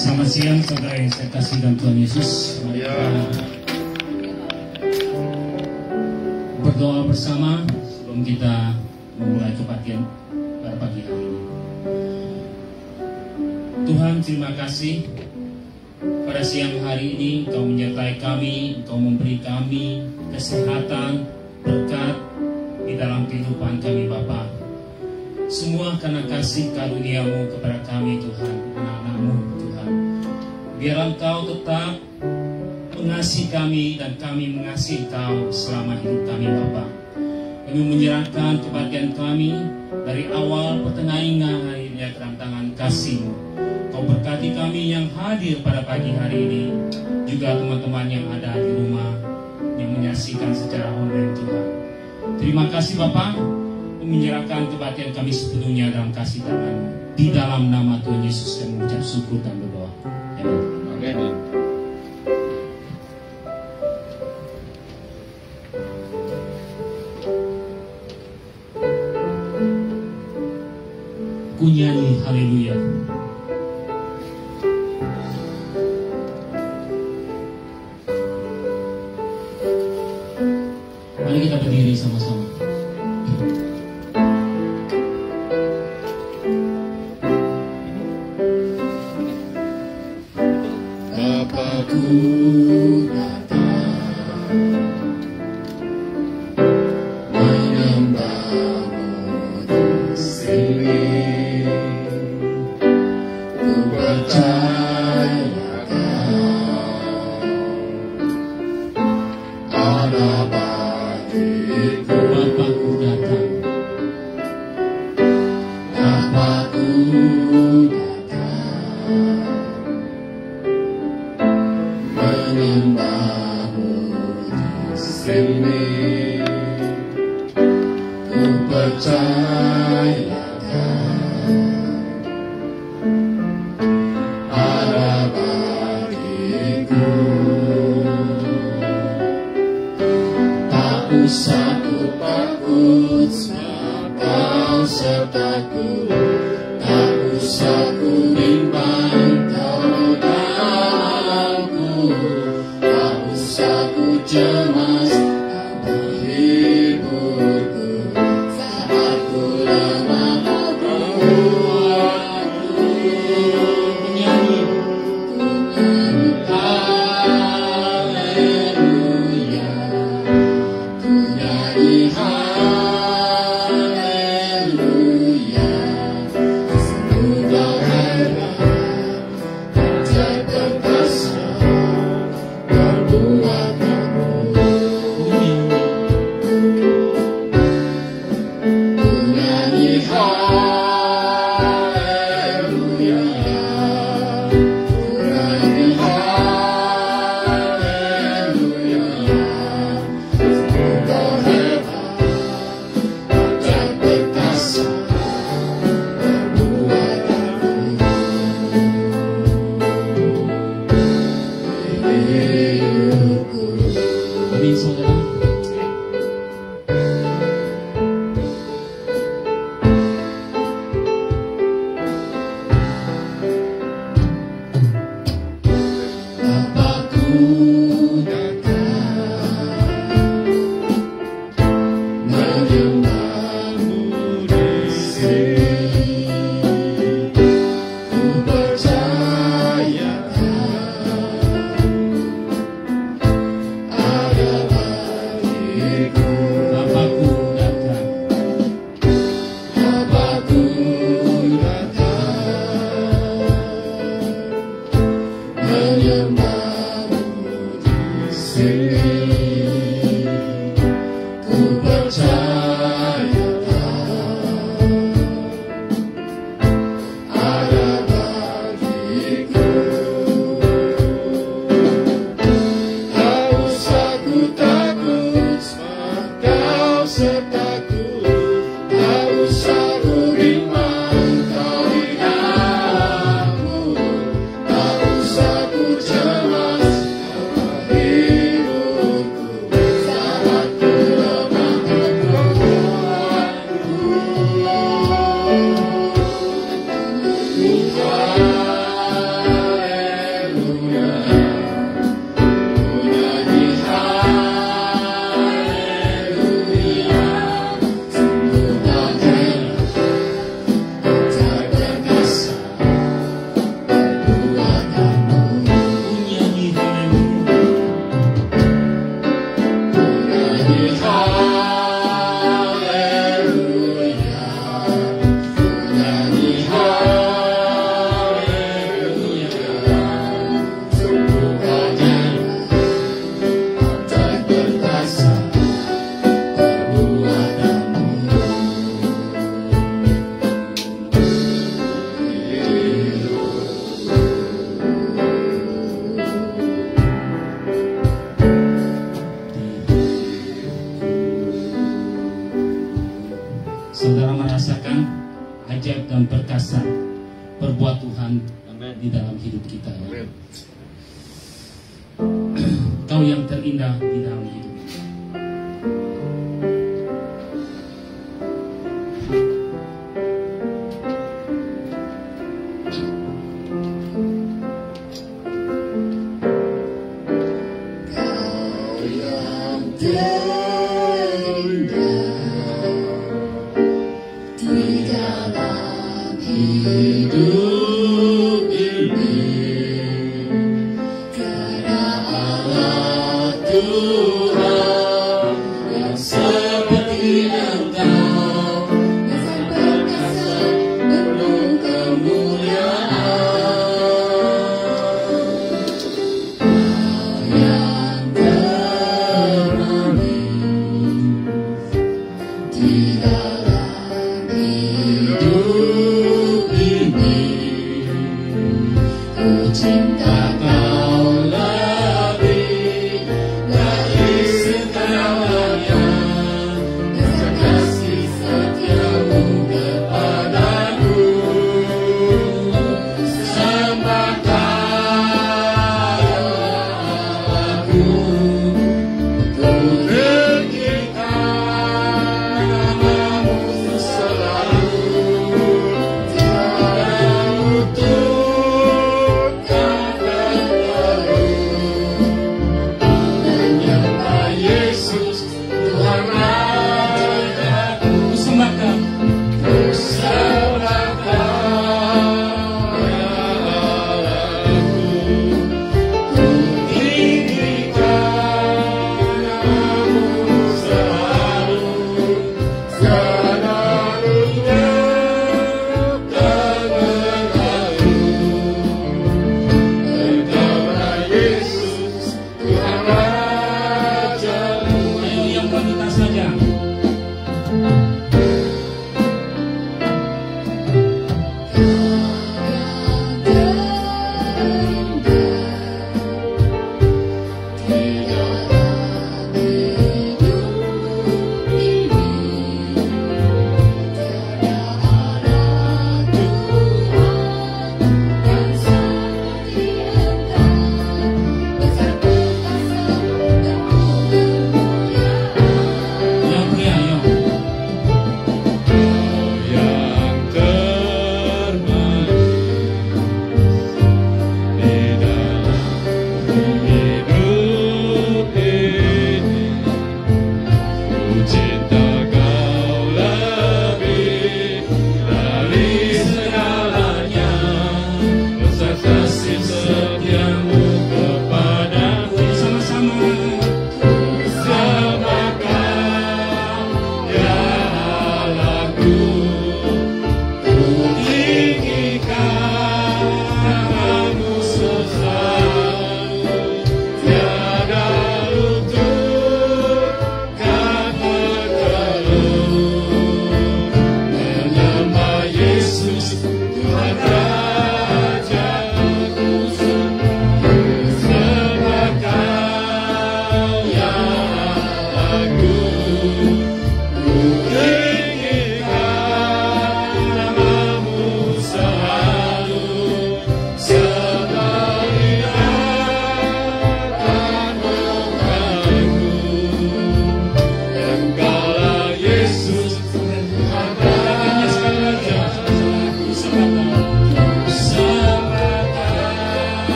Selamat siang saudara yang saya kasih dalam Tuhan Yesus. Mari kita berdoa bersama sebelum kita memulai kebaktian pada pagi hari ini. Tuhan, terima kasih pada siang hari ini Engkau menyertai kami, Engkau memberi kami kesehatan, berkat di dalam kehidupan kami Bapa. Semua karena kasih karunia-Mu kepada kami Tuhan, anak-anak-Mu Tuhan. Biar Engkau tetap mengasihi kami dan kami mengasihi Engkau selama hidup kami Bapa. Kami menyerahkan kebaktian kami dari awal pertengahan akhirnya ke dalam tangan kasih-Mu. Kau berkati kami yang hadir pada pagi hari ini, juga teman-teman yang ada di rumah yang menyaksikan secara online Tuhan. Terima kasih Bapa, menyerahkan kebaktian kami sepenuhnya dalam kasih tangan-Mu. Di dalam nama Tuhan Yesus yang mengucap syukur dan berdoa. Amin. Ku nyanyi haleluya. Mari kita berdiri sama-sama. dan perkasa perbuat Tuhan di dalam hidup kita ya. Kau yang terindah di dalam hidup.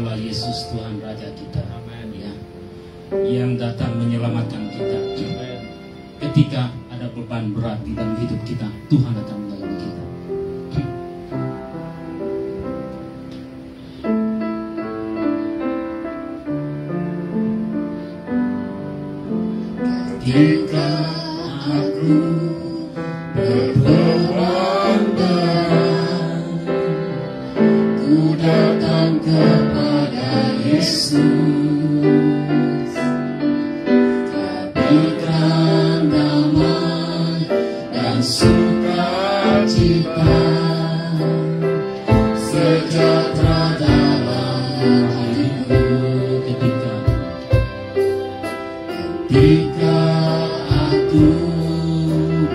Engkaulah Yesus Tuhan Raja kita. Amin. Ya, yang datang menyelamatkan kita. Amin. Ketika ada beban berat di dalam hidup kita, Tuhan akan menolong kita. Ketika aku berbeban berat, ku datang kepada Yesus, berikan damai dan sukacita, sejahtera dalam hidupku. Ketika aku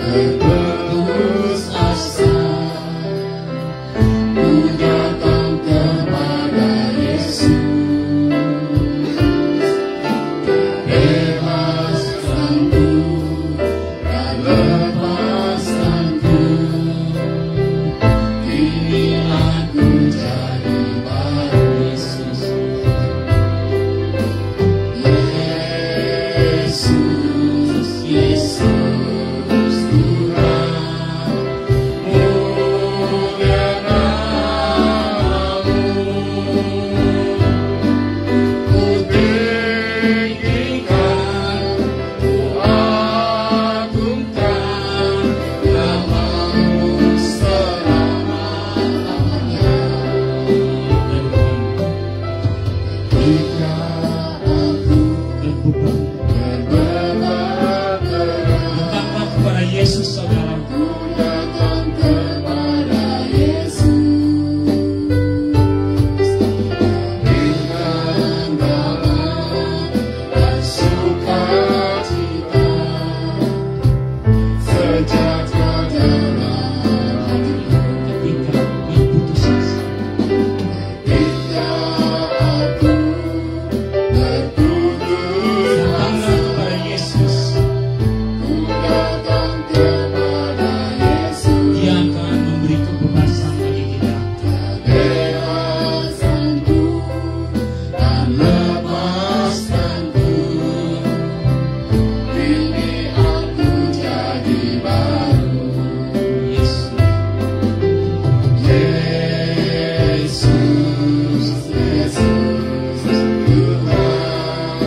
berputus asa, ku datang kepada Yesus, bebaskanku dan lepaskanku, kini aku jadi baru. Yesus, Yesus Tuhan, mulia namamu, ku tinggikan, ku agungkan namamu selama-lamanya. Ketika aku Datanglah kepada Yesus, saudara. ku datang kepada Yesus, berikan damai dan sukacita, sejahtera dalam hatiku. Ketika berputus asa, Ketika aku berputus datanglah asa, kepada Yesus. ku datang kepada Yesus, Dia akan memberi kebebasan bagi kita. bebaskanku dan lepaskanku, kini aku jadi baru. Yesus, Yesus, Yesus Tuhan,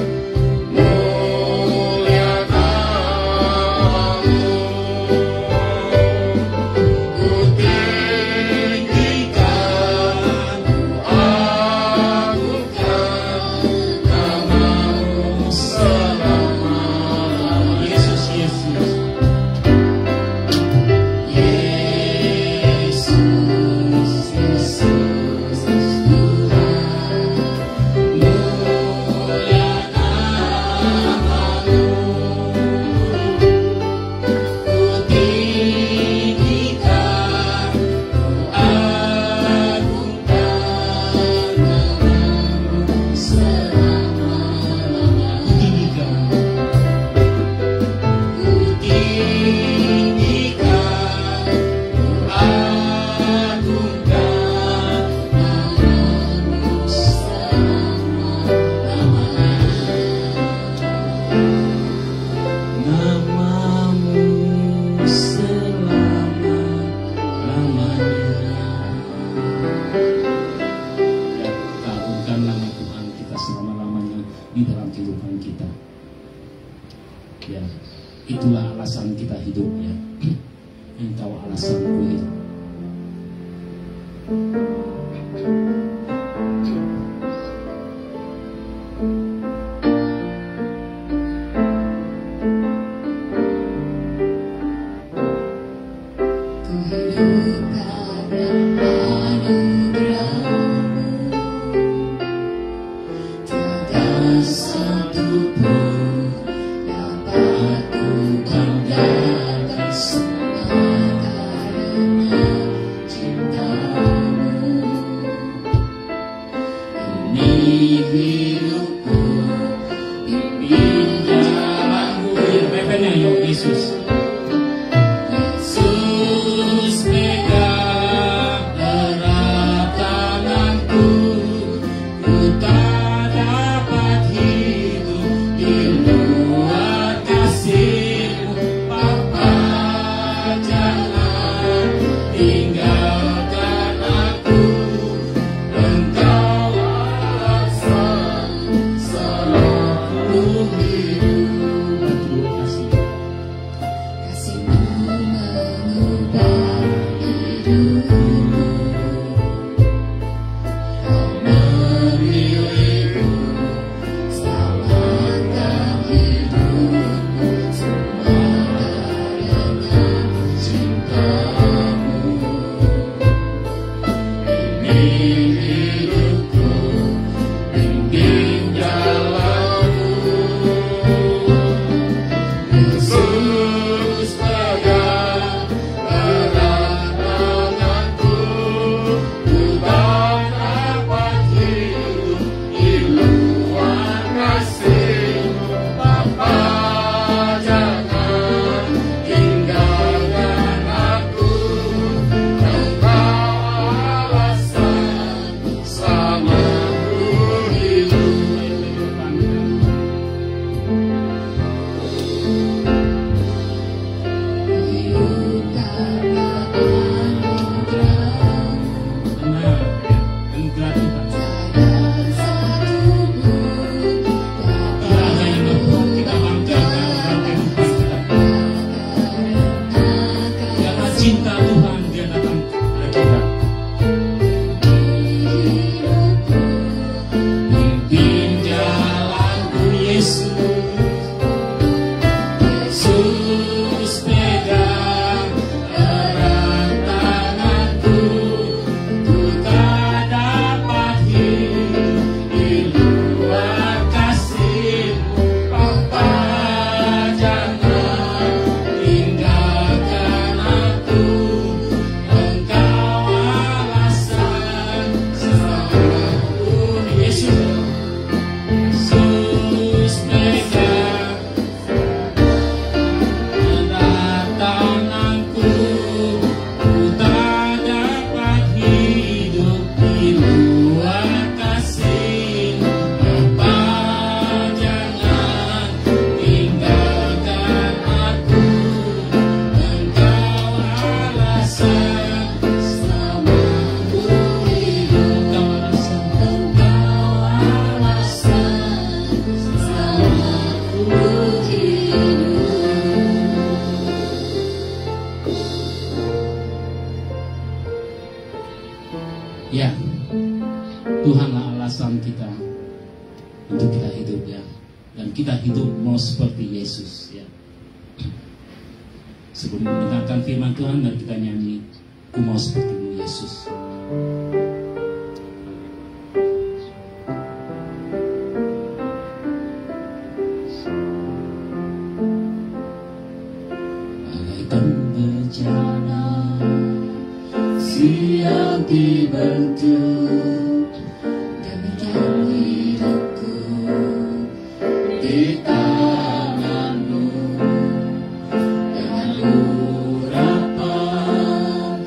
mulia namamu, ku tinggikan, ku agungkan namamu selama-lamanya. Yesus, Yesus. Yesus, Yesus Tuhan, mulia namamu, ku tinggikan, ku agungkan namamu selama-lamanya. Ku tinggikan, ku agungkan namamu selama-lamanya. Namamu selama-lamanya. Ya, kita agungkan nama Tuhan kita selama-lamanya di dalam kehidupan kita. Ya, itulah alasan kita hidup, ya. Engkau alasanku hidup. Ku hidup karena anugerah-Mu, tiada satu pun dapat ku banggakan semua karena cinta-Mu. Ini hidupku untuk kita hidup ya. Dan kita hidup mau seperti Yesus ya. Sebelum mendengarkan firman Tuhan, mari kita nyanyi Ku Mau Seperti-Mu Yesus. Bagaikan bencana siang dibentuk, demikian hidupku di tangan-Mu. Dengan urapan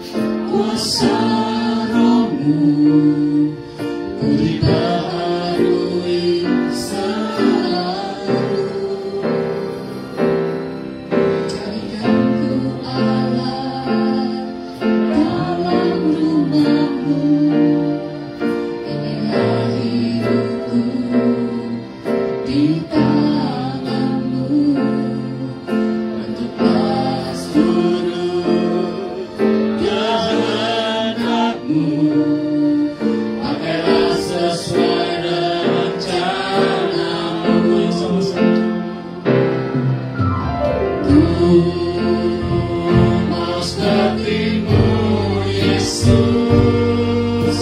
kuasa Roh-Mu, ku dibaharui selalu. Jadikanku Allah dalam rumah-Mu, inilah hidupku di tangan-Mu. Bentuklah seturut kehendak-Mu, pakailah sesuai rencana-Mu. Ku mau seperti-Mu Yesus,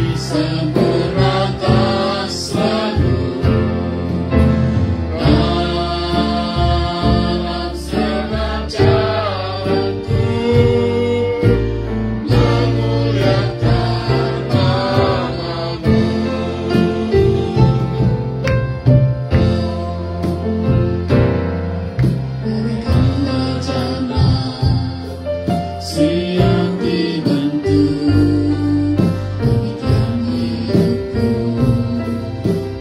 disempurnakan selalu dalam segala jalanku, memuliakan nama-Mu. Bagaikan bencana siang dibentuk, demikian hidupku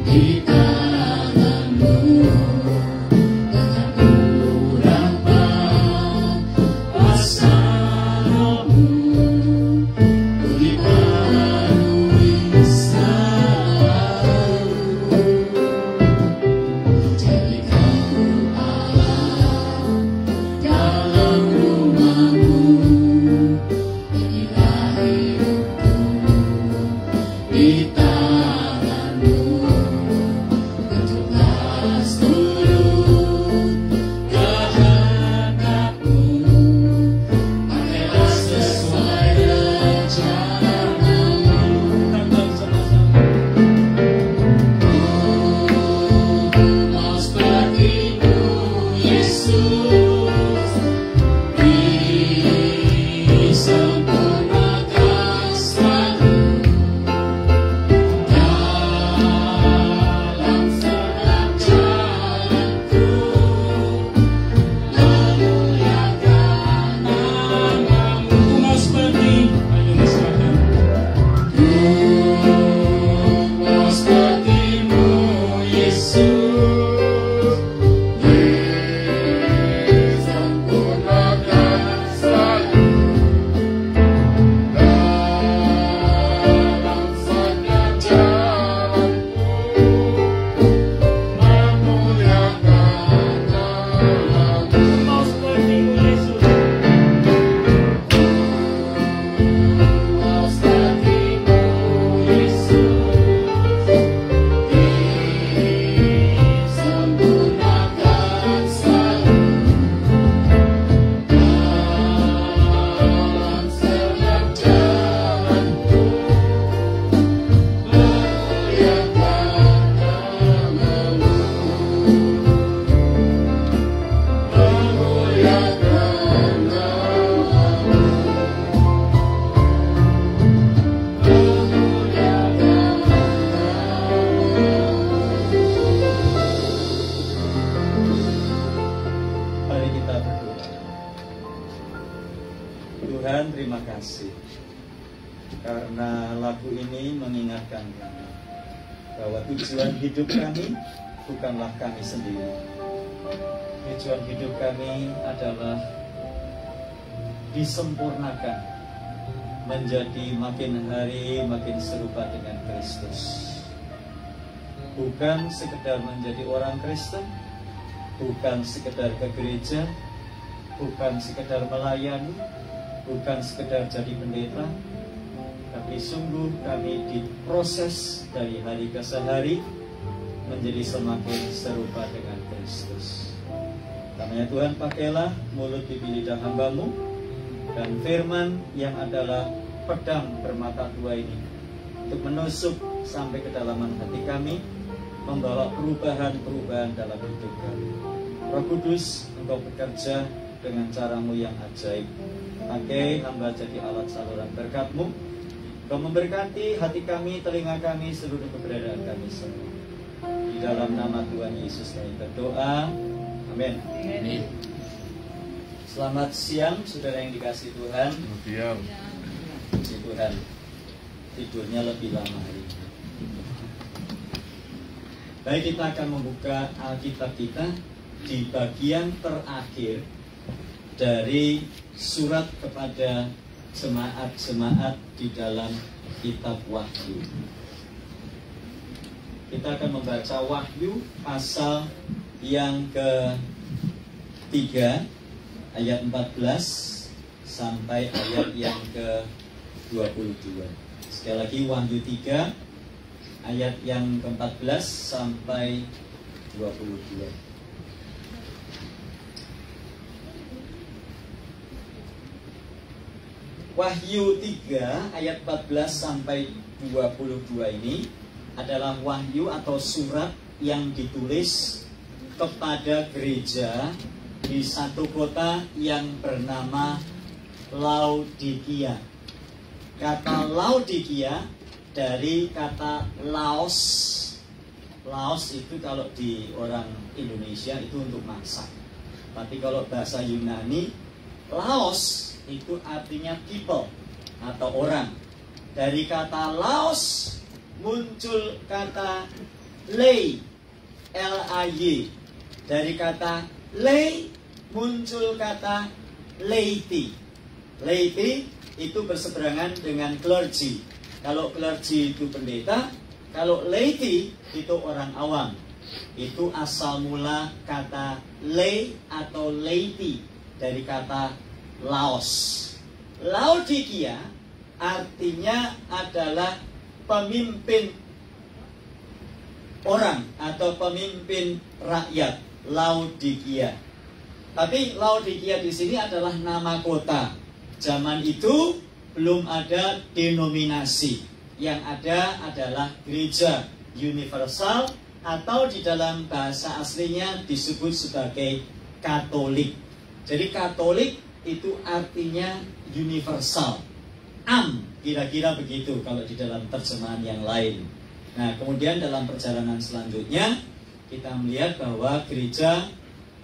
di tangan-Mu. Dengan urapan kuasa Roh-Mu, ku dibaharui selalu. Jadikanku Allah dalam rumah-Mu, inilah hidupku di tangan-Mu. Bentuklah seturut kehendak-Mu, pakailah sesuai rencana-Mu. Ku mau seperti-Mu Yesus, disempurnakan selalu dalam segala jalanku, memuliakan nama-Mu. Ku mau seperti, ayo masyarakat. Ku mau seperti-Mu Yesus, disempurnakan selalu dalam segala jalanku, memuliakan nama-Mu. Ku mau seperti-Mu Yesus, mau seperti-Mu Yesus, disempurnakan selalu dalam segala jalanku, memuliakan nama-Mu. Memuliakan nama-Mu. Mari kita berdoa. Tuhan, terima kasih karena lagu ini mengingatkan kami bahwa tujuan hidup kami bukanlah kami sendiri. Tujuan hidup kami adalah disempurnakan menjadi makin hari makin serupa dengan Kristus. Bukan sekedar menjadi orang Kristen, bukan sekedar ke gereja, bukan sekedar melayani, bukan sekedar jadi pendeta, tapi tetapi sungguh kami diproses dari hari ke hari menjadi semakin serupa dengan Kristus. Namanya Tuhan, pakailah mulut pipi lidah hamba-Mu dan firman yang adalah pedang bermata dua ini untuk menusuk sampai kedalaman hati kami, membawa perubahan-perubahan dalam hidup kami. Roh Kudus, Engkau bekerja dengan cara-Mu yang ajaib. Pakai hamba jadi alat saluran berkat-Mu. Engkau memberkati hati kami, telinga kami, seluruh keberadaan kami semua. Di dalam nama Tuhan Yesus kami berdoa. Amin. Selamat siang, saudara yang dikasihi Tuhan. Puji Tuhan, tidurnya lebih lama hari ini. Baik, kita akan membuka Alkitab kita di bagian terakhir dari surat kepada jemaat-jemaat di dalam kitab Wahyu. Kita akan membaca Wahyu pasal yang ke-3 ayat 14 sampai ayat yang ke-22. Sekali lagi, Wahyu 3 ayat yang ke-14 sampai 22. Wahyu 3 ayat 14 sampai 22 ini adalah wahyu atau surat yang ditulis kepada gereja di satu kota yang bernama Laodikia. Kata Laodikia dari kata Laos. Laos itu kalau di orang Indonesia itu untuk masak. Tapi kalau bahasa Yunani, Laos itu artinya people atau orang. Dari kata Laos muncul kata lei, L-A-Y. Dari kata lei muncul kata laity. Laity itu berseberangan dengan clergy. Kalau clergy itu pendeta, kalau laity itu orang awam. Itu asal mula kata lay atau laity dari kata Laos. Laodikia artinya adalah pemimpin orang atau pemimpin rakyat. Laodikia. Tapi Laodikia di sini adalah nama kota. Zaman itu belum ada denominasi. Yang ada adalah gereja universal atau di dalam bahasa aslinya disebut sebagai Katolik. Jadi Katolik itu artinya universal. Kira-kira begitu kalau di dalam terjemahan yang lain. Nah, kemudian dalam perjalanan selanjutnya kita melihat bahwa gereja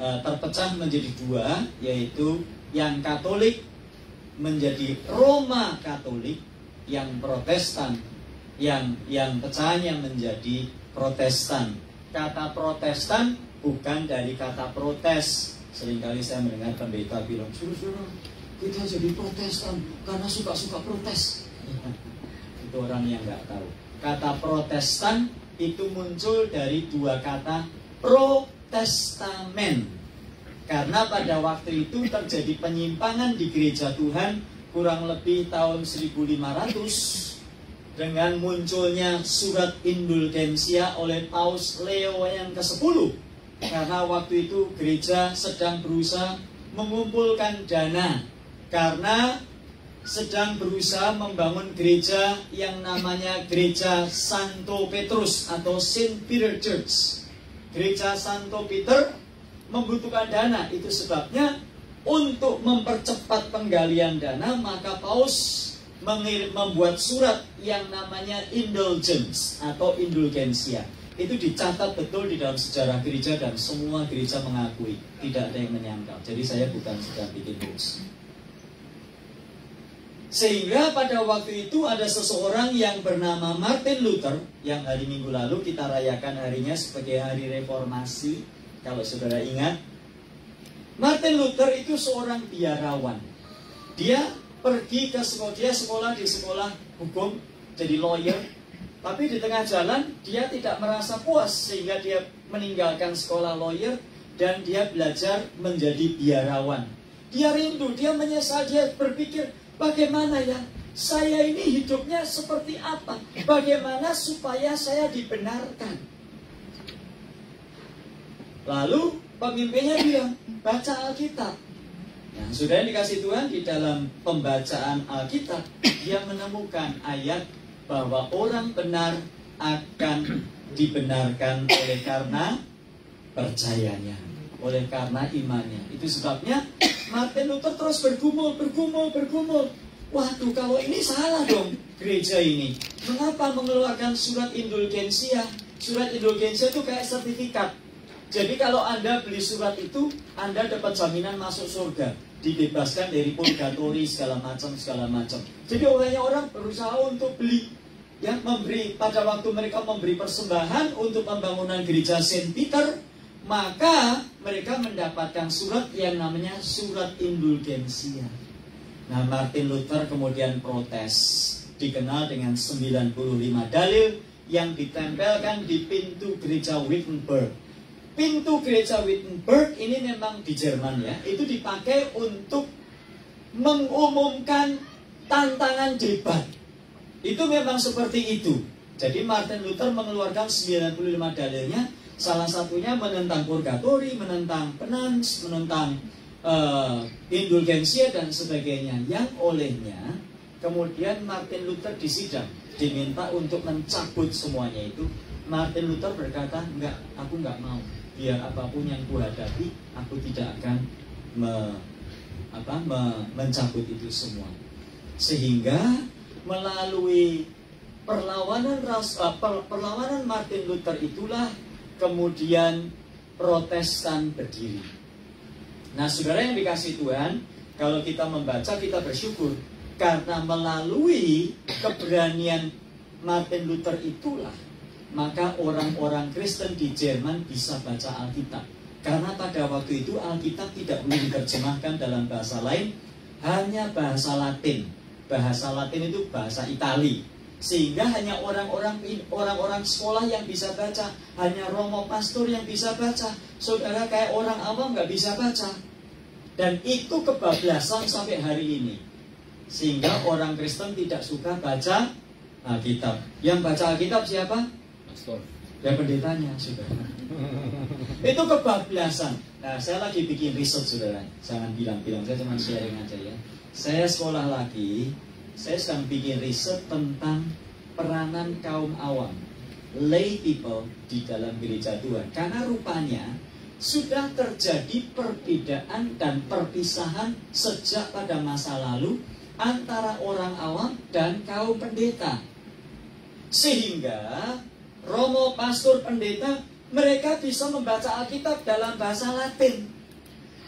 terpecah menjadi dua, yaitu yang Katolik menjadi Roma Katolik, yang Protestan yang pecahannya menjadi Protestan. Kata Protestan bukan dari kata protes. Seringkali saya mendengar pendeta bilang, suruh kita jadi Protestan karena suka-suka protes. Itu orang yang nggak tahu. Kata Protestan itu muncul dari dua kata protestamen. Karena pada waktu itu terjadi penyimpangan di gereja Tuhan kurang lebih tahun 1500 dengan munculnya surat indulgensia oleh Paus Leo yang ke-10. Karena waktu itu gereja sedang berusaha mengumpulkan dana karena sedang berusaha membangun gereja yang namanya Gereja Santo Petrus atau Saint Peter Church. Gereja Santo Peter membutuhkan dana, itu sebabnya untuk mempercepat penggalian dana maka Paus membuat surat yang namanya indulgence atau indulgensia. Itu dicatat betul di dalam sejarah gereja dan semua gereja mengakui, tidak ada yang menyangkal. Jadi saya bukan sedang bikin hoax. Sehingga pada waktu itu ada seseorang yang bernama Martin Luther, yang hari Minggu lalu kita rayakan harinya sebagai hari reformasi. Kalau saudara ingat, Martin Luther itu seorang biarawan. Dia pergi ke sekolah, dia sekolah di sekolah hukum, jadi lawyer. Tapi di tengah jalan dia tidak merasa puas sehingga dia meninggalkan sekolah lawyer dan dia belajar menjadi biarawan. Dia rindu, dia menyesal, dia berpikir, bagaimana ya Saya ini hidupnya seperti apa? Bagaimana supaya saya dibenarkan? Lalu pemimpinnya bilang, baca Alkitab. Nah, sudah dikasih Tuhan di dalam pembacaan Alkitab, dia menemukan ayat bahwa orang benar akan dibenarkan oleh karena percayanya, oleh karena imannya. Itu sebabnya Martin Luther terus bergumul. Waduh, kalau ini salah dong gereja ini. Mengapa mengeluarkan surat indulgensia? Surat indulgensia itu kayak sertifikat. Jadi kalau Anda beli surat itu, Anda dapat jaminan masuk surga, dibebaskan dari purgatori segala macam. Jadi orang berusaha untuk beli, ya, memberi. Pada waktu mereka memberi persembahan untuk pembangunan gereja Saint Peter, maka mereka mendapatkan surat yang namanya surat indulgensia. Nah, Martin Luther kemudian protes, dikenal dengan 95 dalil yang ditempelkan di pintu gereja Wittenberg. Pintu gereja Wittenberg ini memang di Jerman, ya, itu dipakai untuk mengumumkan tantangan debat. Itu memang seperti itu. Jadi Martin Luther mengeluarkan 95 dalilnya, salah satunya menentang purgatori, menentang penans, menentang indulgensia dan sebagainya. Yang olehnya kemudian Martin Luther disidang, diminta untuk mencabut semuanya itu. Martin Luther berkata, enggak, aku enggak mau. Biar apapun yang kuhadapi, aku tidak akan mencabut itu semua. Sehingga melalui perlawanan Martin Luther itulah kemudian Protestan berdiri. Nah, saudara yang dikasih Tuhan, kalau kita membaca, kita bersyukur karena melalui keberanian Martin Luther itulah maka orang-orang Kristen di Jerman bisa baca Alkitab. Karena pada waktu itu Alkitab tidak boleh diterjemahkan dalam bahasa lain, hanya bahasa Latin. Bahasa Latin itu bahasa Itali. Sehingga hanya orang-orang sekolah yang bisa baca, hanya romo pastor yang bisa baca. Saudara, kayak orang awam nggak bisa baca. Dan itu kebablasan sampai hari ini. Sehingga orang Kristen tidak suka baca Alkitab. Yang baca Alkitab siapa? Pastor. Ya, pendetanya, saudara. Itu kebablasan. Nah, saya lagi bikin riset, saudara. Jangan bilang-bilang, saya cuma sharing aja ya. Saya sekolah lagi. Saya sedang bikin riset tentang peranan kaum awam, lay people di dalam gereja Tuhan. Karena rupanya sudah terjadi perbedaan dan perpisahan sejak pada masa lalu antara orang awam dan kaum pendeta. Sehingga romo, pastor, pendeta, mereka bisa membaca Alkitab dalam bahasa Latin.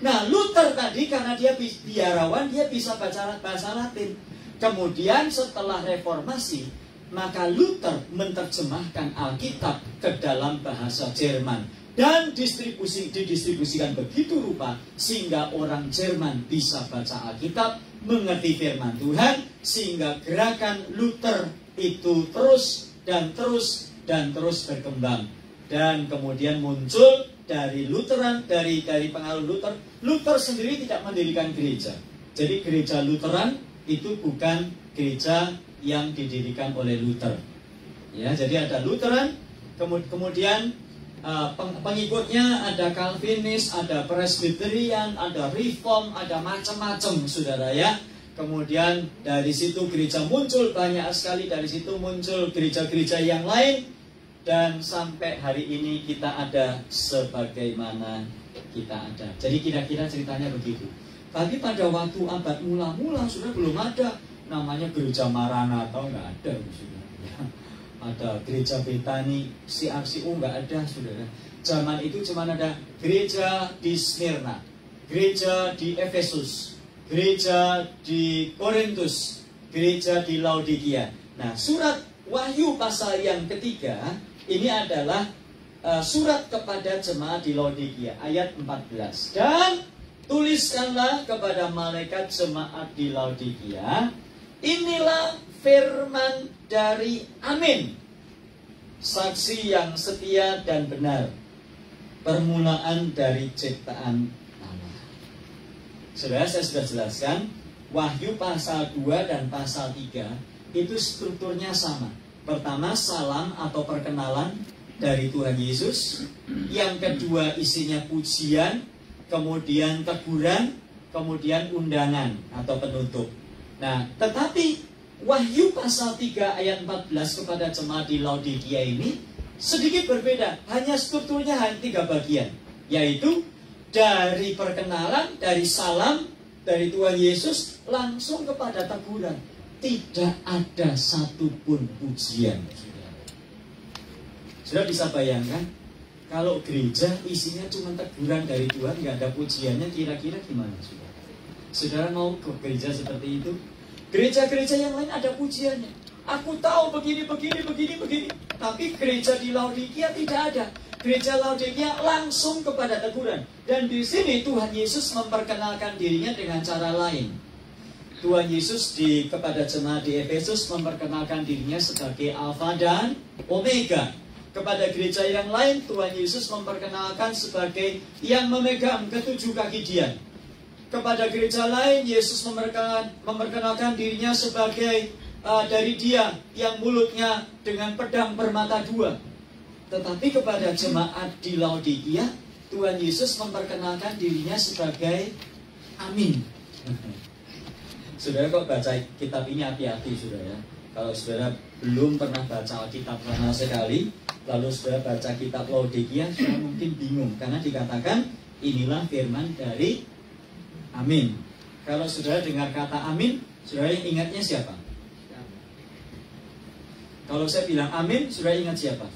Nah, Luther tadi karena dia biarawan, dia bisa baca bahasa Latin. Kemudian setelah reformasi, maka Luther menerjemahkan Alkitab ke dalam bahasa Jerman dan didistribusikan begitu rupa sehingga orang Jerman bisa baca Alkitab, mengerti firman Tuhan, sehingga gerakan Luther itu terus berkembang. Dan kemudian muncul dari Lutheran, dari pengaruh Luther. Luther sendiri tidak mendirikan gereja. Jadi gereja Lutheran itu bukan gereja yang didirikan oleh Luther. Ya, jadi ada Lutheran, kemudian pengikutnya ada Calvinis, ada Presbyterian, ada Reform, ada macam-macam, saudara ya. Kemudian dari situ gereja muncul banyak sekali, dari situ muncul gereja-gereja yang lain, dan sampai hari ini kita ada sebagaimana kita ada. Jadi kira-kira ceritanya begitu. Tapi pada waktu abad mula-mula sudah belum ada namanya gereja Maranatha, nggak ada, saudara. Ada gereja Betani, CRCO nggak ada, saudara. Zaman itu cuma ada gereja di Smyrna, gereja di Efesus, gereja di Korintus, gereja di Laodikia. Nah, surat Wahyu pasal yang ketiga ini adalah surat kepada jemaat di Laodikia, ayat 14. Dan tuliskanlah kepada malaikat jemaat di Laodikia, inilah firman dari Amin, saksi yang setia dan benar, permulaan dari ciptaan Allah. Saudara, saya sudah jelaskan, Wahyu pasal 2 dan pasal 3 itu strukturnya sama. Pertama, salam atau perkenalan dari Tuhan Yesus. Yang kedua, isinya pujian, kemudian teguran, kemudian undangan atau penutup. Nah, tetapi Wahyu pasal 3 ayat 14 kepada jemaat di Laodikia ini sedikit berbeda. Hanya strukturnya hanya 3 bagian, yaitu dari perkenalan, dari salam dari Tuhan Yesus langsung kepada teguran. Tidak ada satupun pujian. Sudah bisa bayangkan kalau gereja isinya cuma teguran dari Tuhan, nggak ada pujiannya, kira-kira gimana, saudara? Saudara mau ke gereja seperti itu? Gereja-gereja yang lain ada pujiannya. Aku tahu begini. Tapi gereja di Laodikia tidak ada. Gereja Laodikia langsung kepada teguran. Dan di sini Tuhan Yesus memperkenalkan dirinya dengan cara lain. Tuhan Yesus kepada jemaat di Efesus memperkenalkan dirinya sebagai Alfa dan Omega. Kepada gereja yang lain Tuhan Yesus memperkenalkan sebagai yang memegang ketujuh kaki Dia. Kepada gereja lain Yesus memperkenalkan dirinya sebagai dari Dia yang mulutnya dengan pedang bermata dua. Tetapi kepada jemaat di Laodikia Tuhan Yesus memperkenalkan dirinya sebagai Amin. Saudara kok baca kitab ini hati-hati saudara ya. Kalau saudara belum pernah baca kitab sama sekali, lalu saudara baca kitab Laodikia, saudara mungkin bingung karena dikatakan inilah firman dari Amin. Kalau saudara dengar kata Amin, saudara yang ingatnya siapa? Kalau saya bilang Amin, saudara ingat siapa?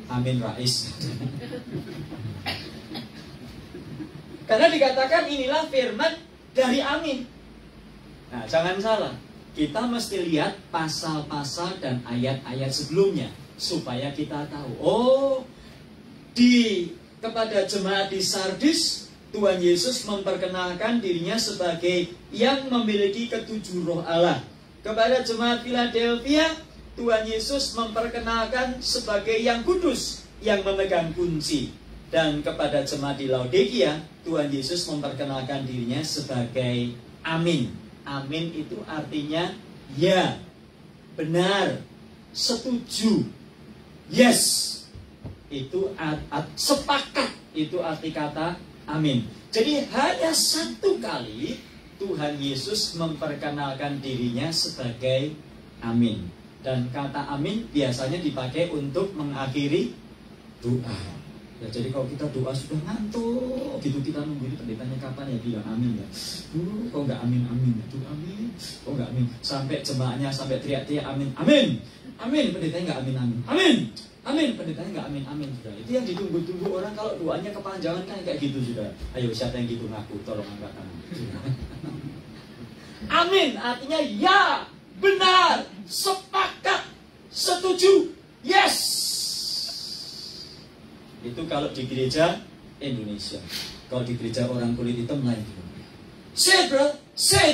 Amin Rais. Karena dikatakan inilah firman dari Amin. Nah, jangan salah. Kita mesti lihat pasal-pasal dan ayat-ayat sebelumnya supaya kita tahu. Oh, kepada jemaat di Sardis Tuhan Yesus memperkenalkan dirinya sebagai yang memiliki ketujuh roh Allah. Kepada jemaat Philadelphia, Tuhan Yesus memperkenalkan sebagai yang kudus, yang memegang kunci. Dan kepada jemaat di Laodikia, Tuhan Yesus memperkenalkan dirinya sebagai Amin. Amin itu artinya ya, benar, setuju, yes. Itu sepakat, itu arti kata Amin. Jadi hanya satu kali Tuhan Yesus memperkenalkan dirinya sebagai Amin. Dan kata Amin biasanya dipakai untuk mengakhiri doa. Ya, jadi kalau kita doa sudah ngantuk, gitu kita nunggu ini pendetanya kapan ya bilang Amin ya. Kok nggak Amin ya? Amin. Kok nggak Amin? Sampai jemaahnya sampai teriak-teriak Amin. Pendetanya nggak Amin. Pendetanya nggak amin. Sudah. Itu yang ditunggu-tunggu orang kalau doanya kepanjangan kan kayak gitu sudah. Ayo siapa yang gitu ngaku, tolong angkat tangan. Amin artinya ya, benar, sepakat, setuju, yes. Itu kalau di gereja Indonesia. Kalau di gereja orang kulit hitam lain. Say it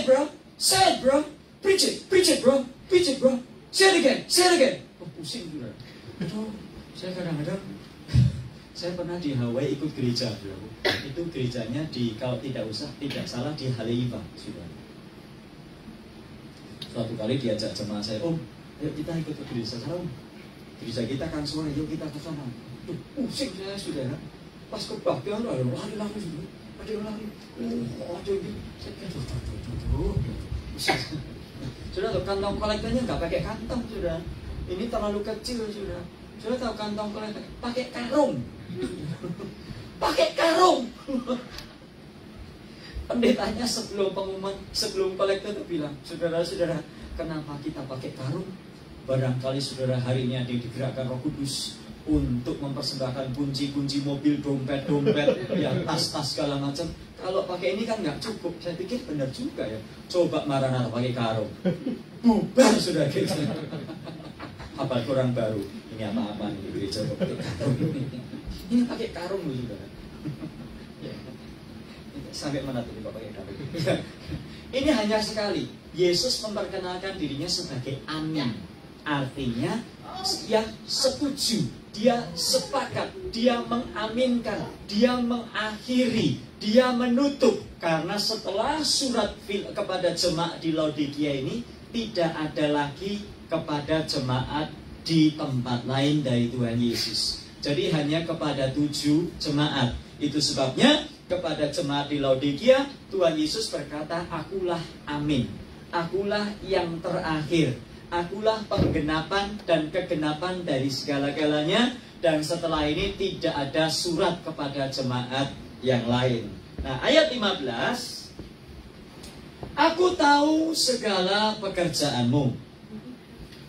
bro. Preach it bro. Say it again. Oh, pusing juga. Saya kadang-kadang saya pernah di Hawaii ikut gereja, bro. Itu gerejanya kalau tidak salah di Haleiwa, sudah. Suatu kali diajak jemaah saya, Om, ayo kita ikut ke gereja sana, Om. Gereja kita kan sore, yuk kita ke sana. Pusing saya sudah. Pas kebaktian, lari sudah. Ada yang lari. Ada yang sudah tuh kantong kolektornya nggak pakai kantong sudah. Ini terlalu kecil sudah. Sudah tahu kantong kolektor pakai karung. Pendetanya sebelum pengumuman, sebelum kolektor itu bilang, saudara-saudara, kenapa kita pakai karung? Barangkali saudara hari ini ada yang digerakkan Roh Kudus untuk mempersembahkan kunci-kunci mobil, dompet, ya tas-tas segala macam. Kalau pakai ini kan nggak cukup. Saya pikir benar juga ya. Coba Maranatha pakai karung, bubar sudah gitu. Apa kurang baru? Ini apa-apa nih gereja pakai karung? Ini pakai karung loh saudara. Sampai mana tuh Bapak pakai karung? Ini hanya sekali. Yesus memperkenalkan dirinya sebagai Amin. Artinya yang setuju, dia sepakat, dia mengaminkan, dia mengakhiri, dia menutup, Karena setelah surat kepada jemaat di Laodikia ini tidak ada lagi kepada jemaat di tempat lain dari Tuhan Yesus. Jadi hanya kepada 7 jemaat. Itu sebabnya kepada jemaat di Laodikia Tuhan Yesus berkata, akulah amin, akulah yang terakhir, akulah penggenapan dan kegenapan dari segala-galanya. Dan setelah ini tidak ada surat kepada jemaat yang lain. Nah, ayat 15, aku tahu segala pekerjaanmu,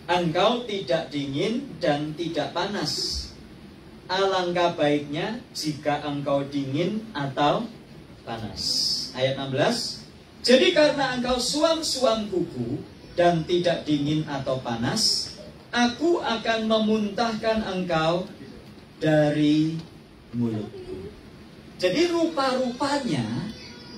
engkau tidak dingin dan tidak panas. Alangkah baiknya jika engkau dingin atau panas. Ayat 16, jadi karena engkau suam-suam kuku dan tidak dingin atau panas, aku akan memuntahkan engkau dari mulutku. Jadi rupa-rupanya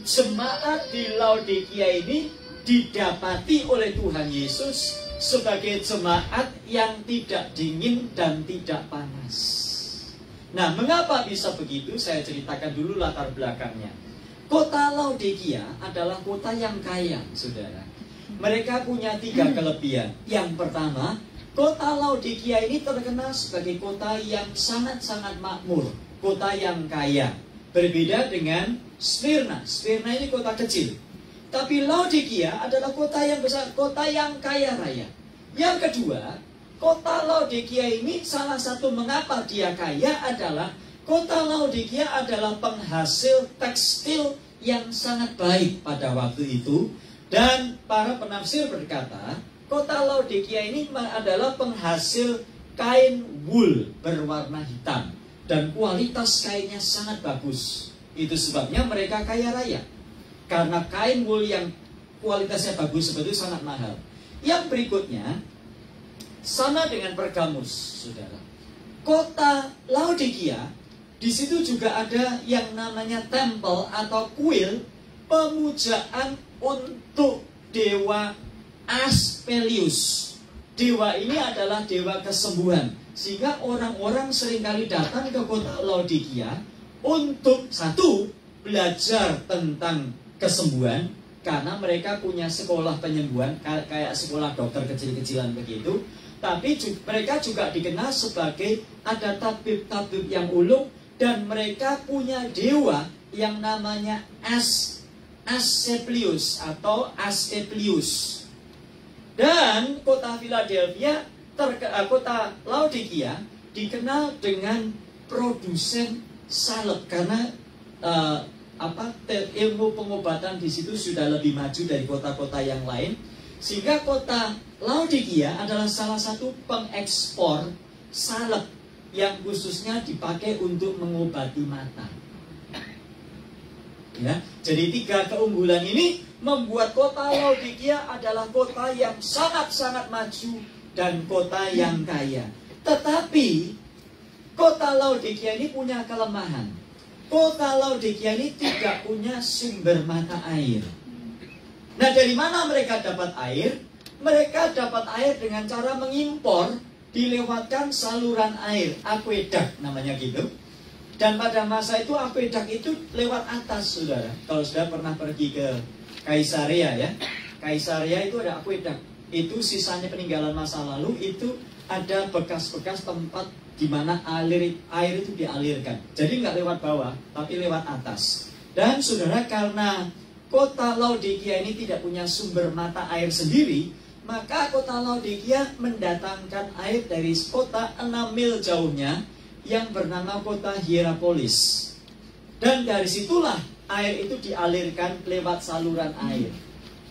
jemaat di Laodikia ini didapati oleh Tuhan Yesus sebagai jemaat yang tidak dingin dan tidak panas. Nah, mengapa bisa begitu? Saya ceritakan dulu latar belakangnya. Kota Laodikia adalah kota yang kaya, saudara. Mereka punya 3 kelebihan. Yang pertama, kota Laodikia ini terkenal sebagai kota yang sangat-sangat makmur, kota yang kaya. Berbeda dengan Smyrna. Smyrna ini kota kecil. Tapi Laodikia adalah kota yang besar, kota yang kaya raya. Yang kedua, kota Laodikia ini salah satu mengapa dia kaya adalah kota Laodikia adalah penghasil tekstil yang sangat baik pada waktu itu. Dan para penafsir berkata, kota Laodikia ini adalah penghasil kain wool berwarna hitam. Dan kualitas kainnya sangat bagus. Itu sebabnya mereka kaya raya. Karena kain wool yang kualitasnya bagus seperti itu sangat mahal. Yang berikutnya, sama dengan Pergamus, saudara. Kota Laodikia, di situ juga ada yang namanya temple atau kuil pemujaan untuk dewa Aspelius. Dewa ini adalah dewa kesembuhan. Sehingga orang-orang seringkali datang ke kota Laodikia untuk satu, belajar tentang kesembuhan. Karena mereka punya sekolah penyembuhan, kayak sekolah dokter kecil-kecilan begitu. Tapi mereka juga dikenal sebagai ada tabib-tabib yang ulung. Dan mereka punya dewa yang namanya Asclepius atau Asclepius. Dan kota Philadelphia, kota Laodikia dikenal dengan produsen salep karena ilmu pengobatan di situ sudah lebih maju dari kota-kota yang lain, sehingga kota Laodikia adalah salah satu pengekspor salep yang khususnya dipakai untuk mengobati mata. Ya, jadi 3 keunggulan ini membuat kota Laodikia adalah kota yang sangat-sangat maju dan kota yang kaya. Tetapi kota Laodikia ini punya kelemahan. Kota Laodikia ini tidak punya sumber mata air. Nah, dari mana mereka dapat air? Mereka dapat air dengan cara mengimpor, dilewatkan saluran air, aqueduct namanya gitu. Dan pada masa itu aqueduct itu lewat atas, saudara. Kalau sudah pernah pergi ke Kaisarea ya, Kaisarea itu ada aqueduct. Itu sisanya peninggalan masa lalu, itu ada bekas-bekas tempat di mana air itu dialirkan. Jadi nggak lewat bawah, tapi lewat atas. Dan saudara, karena kota Laodikia ini tidak punya sumber mata air sendiri, maka kota Laodikia mendatangkan air dari kota 6 mil jauhnya yang bernama kota Hierapolis. Dan dari situlah air itu dialirkan lewat saluran air.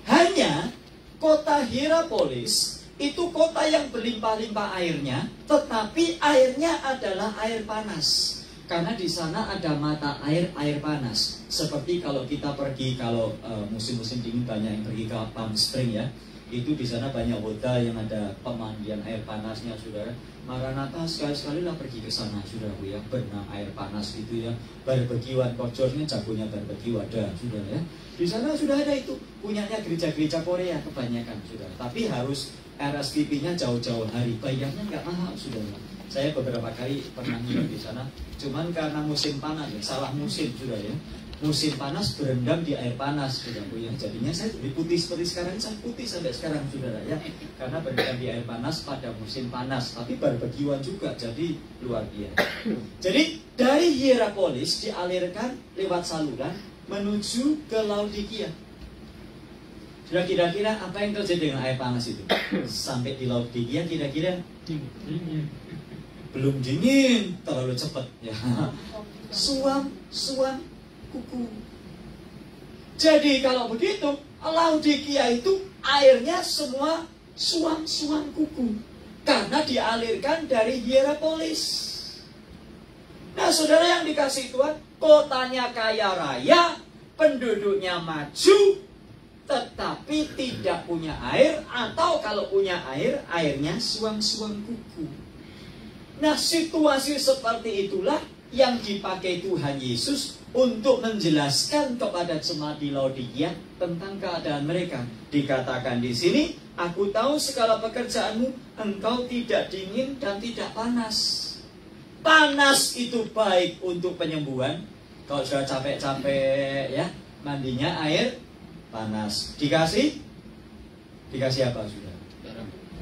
Hanya kota Hierapolis itu kota yang berlimpah-limpah airnya, tetapi airnya adalah air panas. Karena di sana ada mata air panas. Seperti kalau kita pergi, kalau musim-musim dingin banyak yang pergi ke Palm Spring ya. Itu di sana banyak hotel yang ada pemandian air panasnya, saudara. Maranatha sekali-sekali lah pergi ke sana, saudaraku ya. Berenang air panas gitu ya. Barbekyuan, kocornya jagonya barbeque ada, saudara ya. Di sana sudah ada itu. Punyanya gereja-gereja Korea kebanyakan, saudara. Tapi harus RSVP-nya jauh-jauh hari. Bayarnya nggak mahal, saudara. Saya beberapa kali pernah nginep di sana. Cuman karena musim panas ya, salah musim sudah ya. Musim panas berendam di air panas sudah ya. Jadinya saya jadi putih seperti sekarang, saya putih sampai sekarang saudara ya. Karena berendam di air panas pada musim panas. Tapi barbekyuan juga, jadi luar biasa. Jadi dari Hierapolis dialirkan lewat saluran menuju ke Laodikia. Sudah kira-kira apa yang terjadi dengan air panas itu? Sampai di Laodikia kira-kira belum dingin, terlalu cepat ya. Suam kuku. Jadi kalau begitu, Laodikia itu airnya semua suam kuku karena dialirkan dari Hierapolis. Nah, saudara yang dikasih Tuhan, kotanya kaya raya, penduduknya maju, tetapi tidak punya air, atau kalau punya air, airnya suam kuku. Nah, situasi seperti itulah yang dipakai Tuhan Yesus untuk menjelaskan kepada jemaat di Laodikia tentang keadaan mereka. Dikatakan di sini, aku tahu segala pekerjaanmu, engkau tidak dingin dan tidak panas. Panas itu baik untuk penyembuhan. Kalau sudah capek-capek ya, mandinya air panas. Dikasih apa sudah?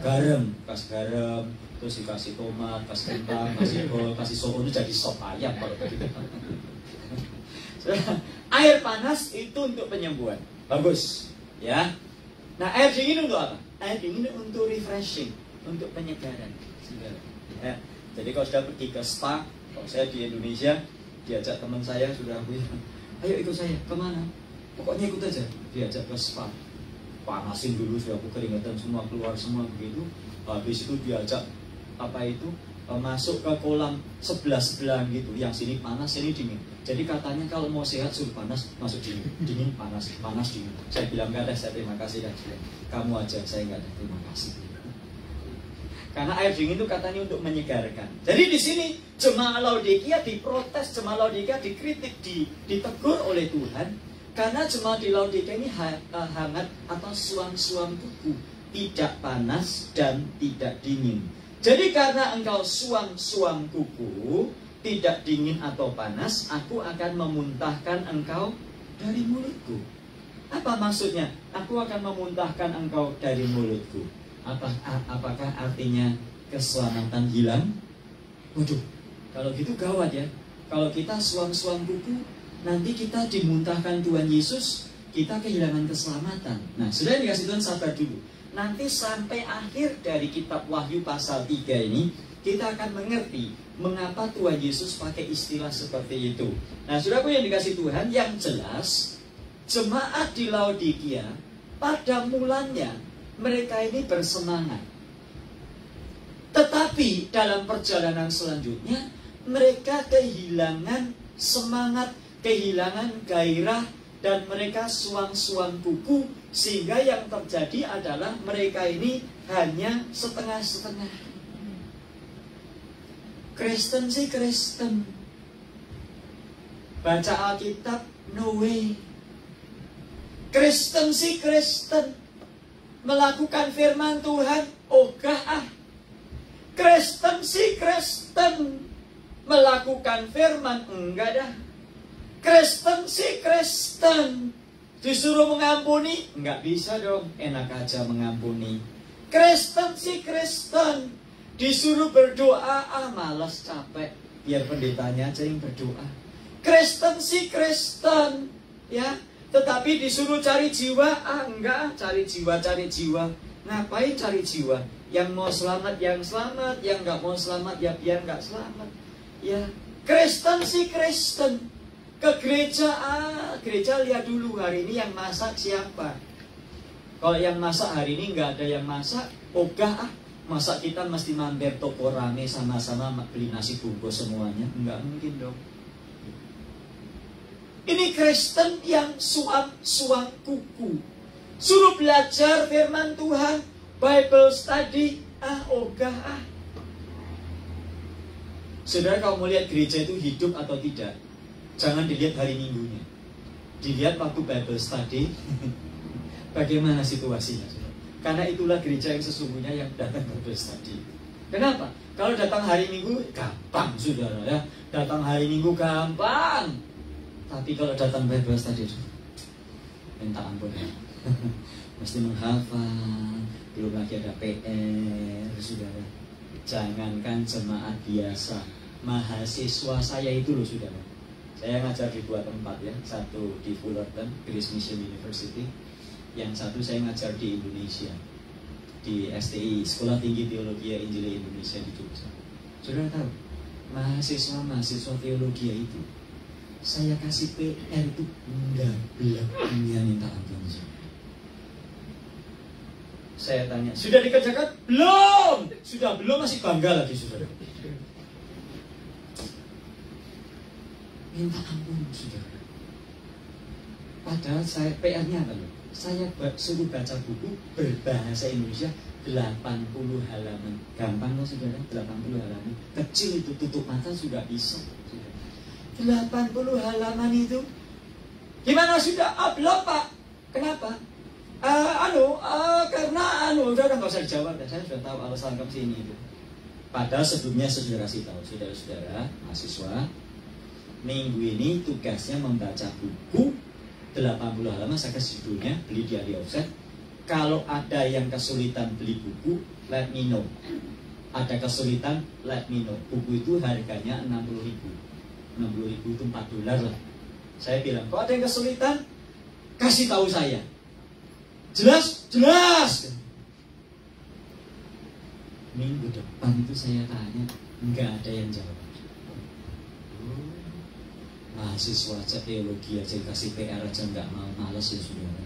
Garam. Kasih garam. Terus dikasih tomat, kasih kentang, kasih kol, kasih sop, itu jadi sop ayam kalau begitu. Air panas itu untuk penyembuhan, bagus, ya. Nah, air dingin untuk apa? Air dingin untuk refreshing, untuk penyegaran. Ya. Jadi kalau sudah pergi ke spa, kalau saya di Indonesia diajak teman saya sudah ayo ikut saya kemana? Pokoknya ikut aja, diajak ke spa. Panasin dulu sudah keringetan semua keluar semua begitu. Habis itu diajak masuk ke kolam sebelah gitu, yang sini panas, sini dingin. Jadi katanya kalau mau sehat suruh panas masuk dingin panas dingin. Saya bilang nggak ada, saya terima kasih kan, kamu aja, saya nggak ada, terima kasih. Karena air dingin itu katanya untuk menyegarkan. Jadi di sini jemaat Laodikia diprotes, jemaat Laodikia dikritik, ditegur oleh Tuhan karena jemaat di Laodikia ini hangat atau suam kuku, tidak panas dan tidak dingin. Jadi karena engkau suam kuku, tidak dingin atau panas, aku akan memuntahkan engkau dari mulutku. Apa maksudnya? Aku akan memuntahkan engkau dari mulutku. Apakah artinya keselamatan hilang? Waduh, kalau gitu gawat ya. Kalau kita suam kuku, nanti kita dimuntahkan Tuhan Yesus, kita kehilangan keselamatan. Nah, sudah dikasih Tuhan, sabar dulu. Nanti sampai akhir dari kitab Wahyu pasal 3 ini, kita akan mengerti mengapa Tuhan Yesus pakai istilah seperti itu. Nah, saudaraku yang dikasih Tuhan, yang jelas jemaat di Laodikia pada mulanya mereka ini bersemangat. Tetapi dalam perjalanan selanjutnya mereka kehilangan semangat, kehilangan gairah, dan mereka suam kuku, sehingga yang terjadi adalah mereka ini hanya setengah-setengah. Kristen sih Kristen, baca Alkitab no way. Kristen sih Kristen, melakukan firman Tuhan ogah. Kristen sih Kristen, melakukan firman enggak dah. Kristen sih Kristen, disuruh mengampuni enggak bisa dong, enak aja mengampuni. Kristen sih Kristen, disuruh berdoa malas, capek, biar pendetanya aja yang berdoa. Kristen sih Kristen, ya, tetapi disuruh cari jiwa enggak, cari jiwa. Ngapain cari jiwa? Yang mau selamat yang selamat, yang nggak mau selamat ya biar nggak selamat. Ya, Kristen sih Kristen, ke gereja gereja lihat dulu hari ini yang masak siapa. Kalau yang masak hari ini nggak ada yang masak, ogah masa kita mesti mampir toko rame sama-sama beli nasi bungkus semuanya? Nggak mungkin dong. Ini Kristen yang suam kuku, suruh belajar firman Tuhan, Bible study, ogah. Saudara, kalau mau lihat gereja itu hidup atau tidak, jangan dilihat hari Minggunya, dilihat waktu Bible study. Bagaimana situasinya, saudara? Karena itulah gereja yang sesungguhnya yang datang Bible study. Kenapa? Kalau datang hari Minggu gampang saudara ya, datang hari Minggu gampang. Tapi kalau datang bebas tadi, minta ampun ya. Mesti menghafal, belum lagi ada PR saudara. Jangankan jemaat biasa, mahasiswa saya itu loh saudara. Saya ngajar di 2 tempat ya, satu di Fullerton, Grace Mission University, yang satu saya ngajar di Indonesia, di STI, Sekolah Tinggi Teologi Injil Indonesia di Jogja. Saudara tahu, mahasiswa teologi itu, saya kasih PR itu enggak belakangnya minta ampun. Saya tanya, sudah dikerjakan? Belum! Sudah belum, masih bangga lagi saudara. Minta ampun saudara. Padahal saya PR-nya apa loh? Saya suruh baca buku berbahasa Indonesia 80 halaman. Gampang loh saudara, 80 halaman. Kecil itu, tutup mata sudah bisa. 80 halaman itu. Gimana sudah? Belum Pak. Kenapa? Karena udah nggak usah dijawab. Saya sudah tahu alasan kamu sini itu. Padahal sebelumnya saudara sih tahu, saudara-saudara mahasiswa, minggu ini tugasnya membaca buku 80 halaman. Saya kasih judulnya, beli di Ali Offset. Kalau ada yang kesulitan beli buku, let me know. Ada kesulitan, let me know. Buku itu harganya 60.000. 60.000 itu $4 lah. Saya bilang, kalau ada yang kesulitan, kasih tahu saya. Jelas? Jelas. Minggu depan itu saya tanya, nggak ada yang jawab. Mahasiswa aja teologi aja kasih PR aja nggak mau, malas ya saudara.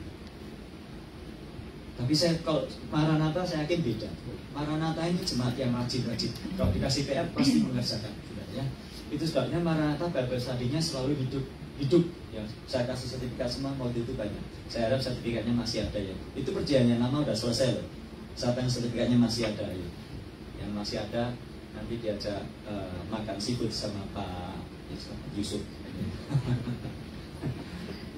Tapi saya kalau Maranatha saya yakin beda. Maranatha ini jemaat yang rajin-rajin. Kalau dikasih PR pasti mengerjakan, ya. Itu sebabnya Maranatha Bible study-nya selalu hidup. Ya, saya kasih sertifikat semua waktu itu banyak. Saya harap sertifikatnya masih ada ya. Itu perjanjian lama udah selesai loh. Siapa yang sertifikatnya masih ada ya? Yang masih ada nanti diajak makan seafood sama Pak Yusuf.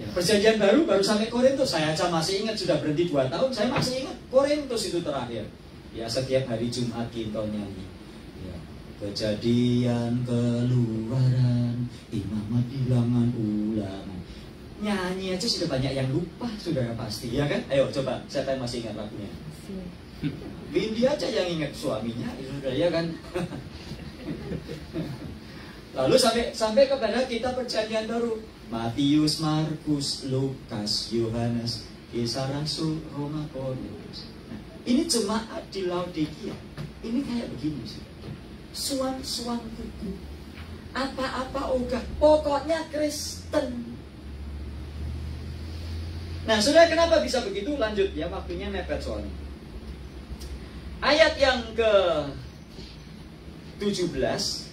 Ya, perjanjian baru sampai Korintus. Saya aja masih ingat, sudah berhenti 2 tahun. Saya masih ingat Korintus itu terakhir. Ya, setiap hari Jumat kita nyanyi. Ya, Kejadian, Keluaran, Imamat, Bilangan, Ulangan. Nyanyi aja sudah banyak yang lupa, saudara pasti, ya kan? Ayo coba, siapa yang masih ingat lagunya? Windy aja yang ingat suaminya, sudah ya kan? Lalu sampai kepada kita perjanjian baru. Matius, Markus, Lukas, Yohanes, Kisah Rasul, Roma, Korintus. Nah, ini jemaat di Laodikia. Ini kayak begini sih. Suan-suan buku. Apa-apa ogah. Pokoknya Kristen. Nah, saudara, kenapa bisa begitu? Lanjut ya, waktunya mepet soalnya. Ayat yang ke-17.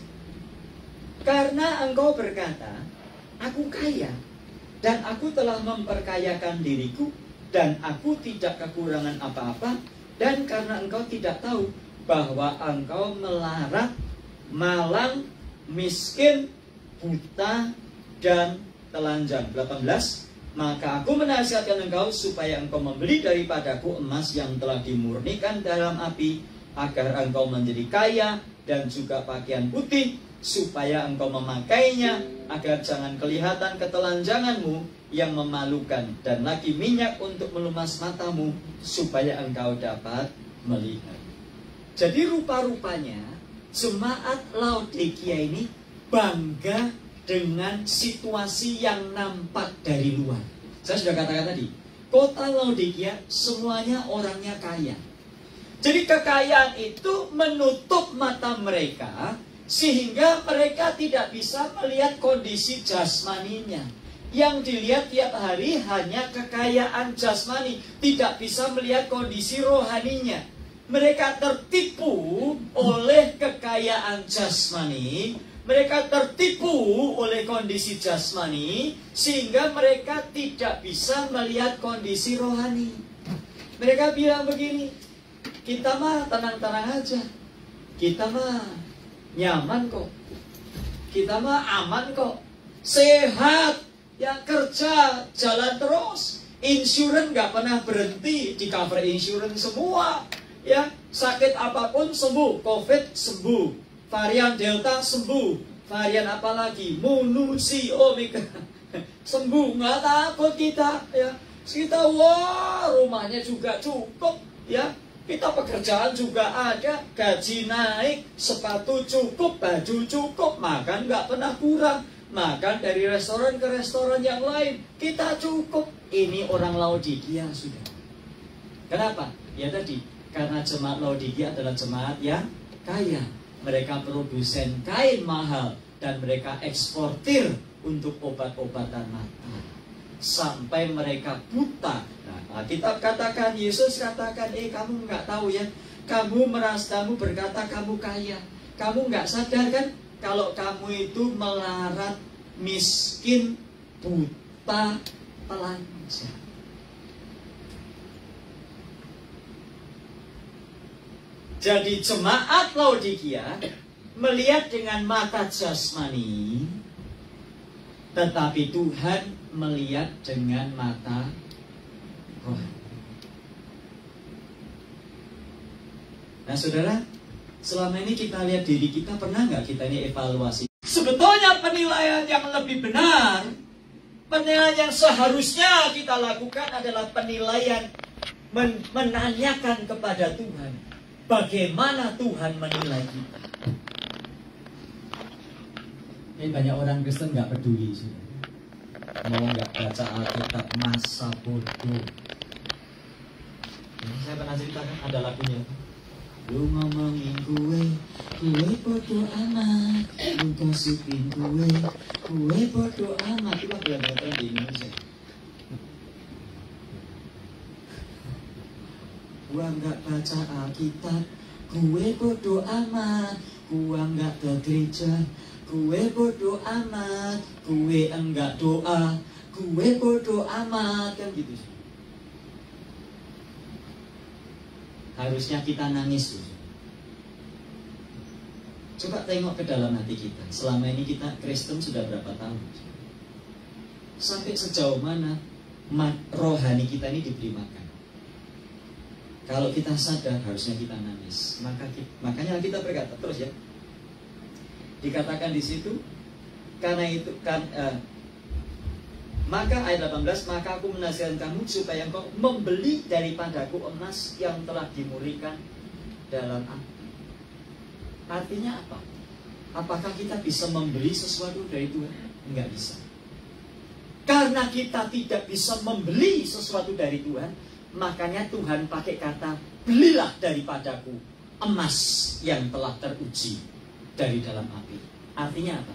Karena engkau berkata, aku kaya, dan aku telah memperkayakan diriku, dan aku tidak kekurangan apa-apa, dan karena engkau tidak tahu bahwa engkau melarat, malang, miskin, buta, dan telanjang. 18. Maka aku menasihatkan engkau supaya engkau membeli daripadaku emas yang telah dimurnikan dalam api, agar engkau menjadi kaya, dan juga pakaian putih, supaya engkau memakainya, agar jangan kelihatan ketelanjanganmu yang memalukan, dan lagi minyak untuk melumas matamu, supaya engkau dapat melihat. Jadi rupa-rupanya jemaat Laodikia ini bangga dengan situasi yang nampak dari luar. Saya sudah katakan tadi, kota Laodikia semuanya orangnya kaya. Jadi kekayaan itu menutup mata mereka, sehingga mereka tidak bisa melihat kondisi jasmaninya. Yang dilihat tiap hari hanya kekayaan jasmani, tidak bisa melihat kondisi rohaninya. Mereka tertipu oleh kekayaan jasmani, mereka tertipu oleh kondisi jasmani, sehingga mereka tidak bisa melihat kondisi rohani. Mereka bilang begini, kita mah tenang-tenang aja, kita mah nyaman kok, kita mah aman kok, sehat, ya kerja jalan terus, insurans nggak pernah berhenti, di cover insurans semua, Ya, sakit apapun sembuh, COVID sembuh, varian Delta sembuh, varian apa lagi, Munusi, Omega sembuh, nggak takut kita. Ya, kita wah rumahnya juga cukup, ya. Kita pekerjaan juga ada, gaji naik, sepatu cukup, baju cukup, makan nggak pernah kurang. Makan dari restoran ke restoran yang lain, kita cukup. Ini orang Laodikia sudah. Kenapa? Ya tadi, karena jemaat Laodikia adalah jemaat yang kaya. Mereka produsen kain mahal dan mereka eksportir untuk obat-obatan mata. Sampai mereka buta. Nah, kita katakan, Yesus katakan, kamu nggak tahu ya, kamu berkata kamu kaya, kamu nggak sadar kan, kalau kamu itu melarat, miskin, buta, telanjang. Jadi jemaat Laodikia melihat dengan mata jasmani, tetapi Tuhan melihat dengan mata roh. Nah saudara, selama ini kita lihat diri kita, pernah nggak kita ini evaluasi? Sebetulnya penilaian yang lebih benar, penilaian yang seharusnya kita lakukan adalah penilaian menanyakan kepada Tuhan, bagaimana Tuhan menilai kita. Ini banyak orang Kristen nggak peduli sih. Mau nggak baca Alkitab, masa bodoh. Ini saya pernah ceritakan, ada lagunya. Lu ngomongin gue bodoh amat. Lu gosipin gue bodoh amat. Itu lagu yang banget di Indonesia. Gua nggak baca Alkitab, gue bodoh amat. Gua nggak ke gereja, gue bodoh amat. Gue enggak doa, gue bodoh amat. Kan gitu. Harusnya kita nangis. Coba tengok ke dalam hati kita. Selama ini kita Kristen sudah berapa tahun? Sampai sejauh mana rohani kita ini diberi makan? Kalau kita sadar, harusnya kita nangis. Makanya kita berkata terus ya. Dikatakan di situ, karena itu maka ayat 18, maka aku menasihatkan kamu supaya engkau membeli daripadaku emas yang telah dimurnikan dalam api. Artinya apa? Apakah kita bisa membeli sesuatu dari Tuhan? Enggak bisa. Karena kita tidak bisa membeli sesuatu dari Tuhan, makanya Tuhan pakai kata, belilah daripadaku emas yang telah teruji dari dalam api. Artinya apa?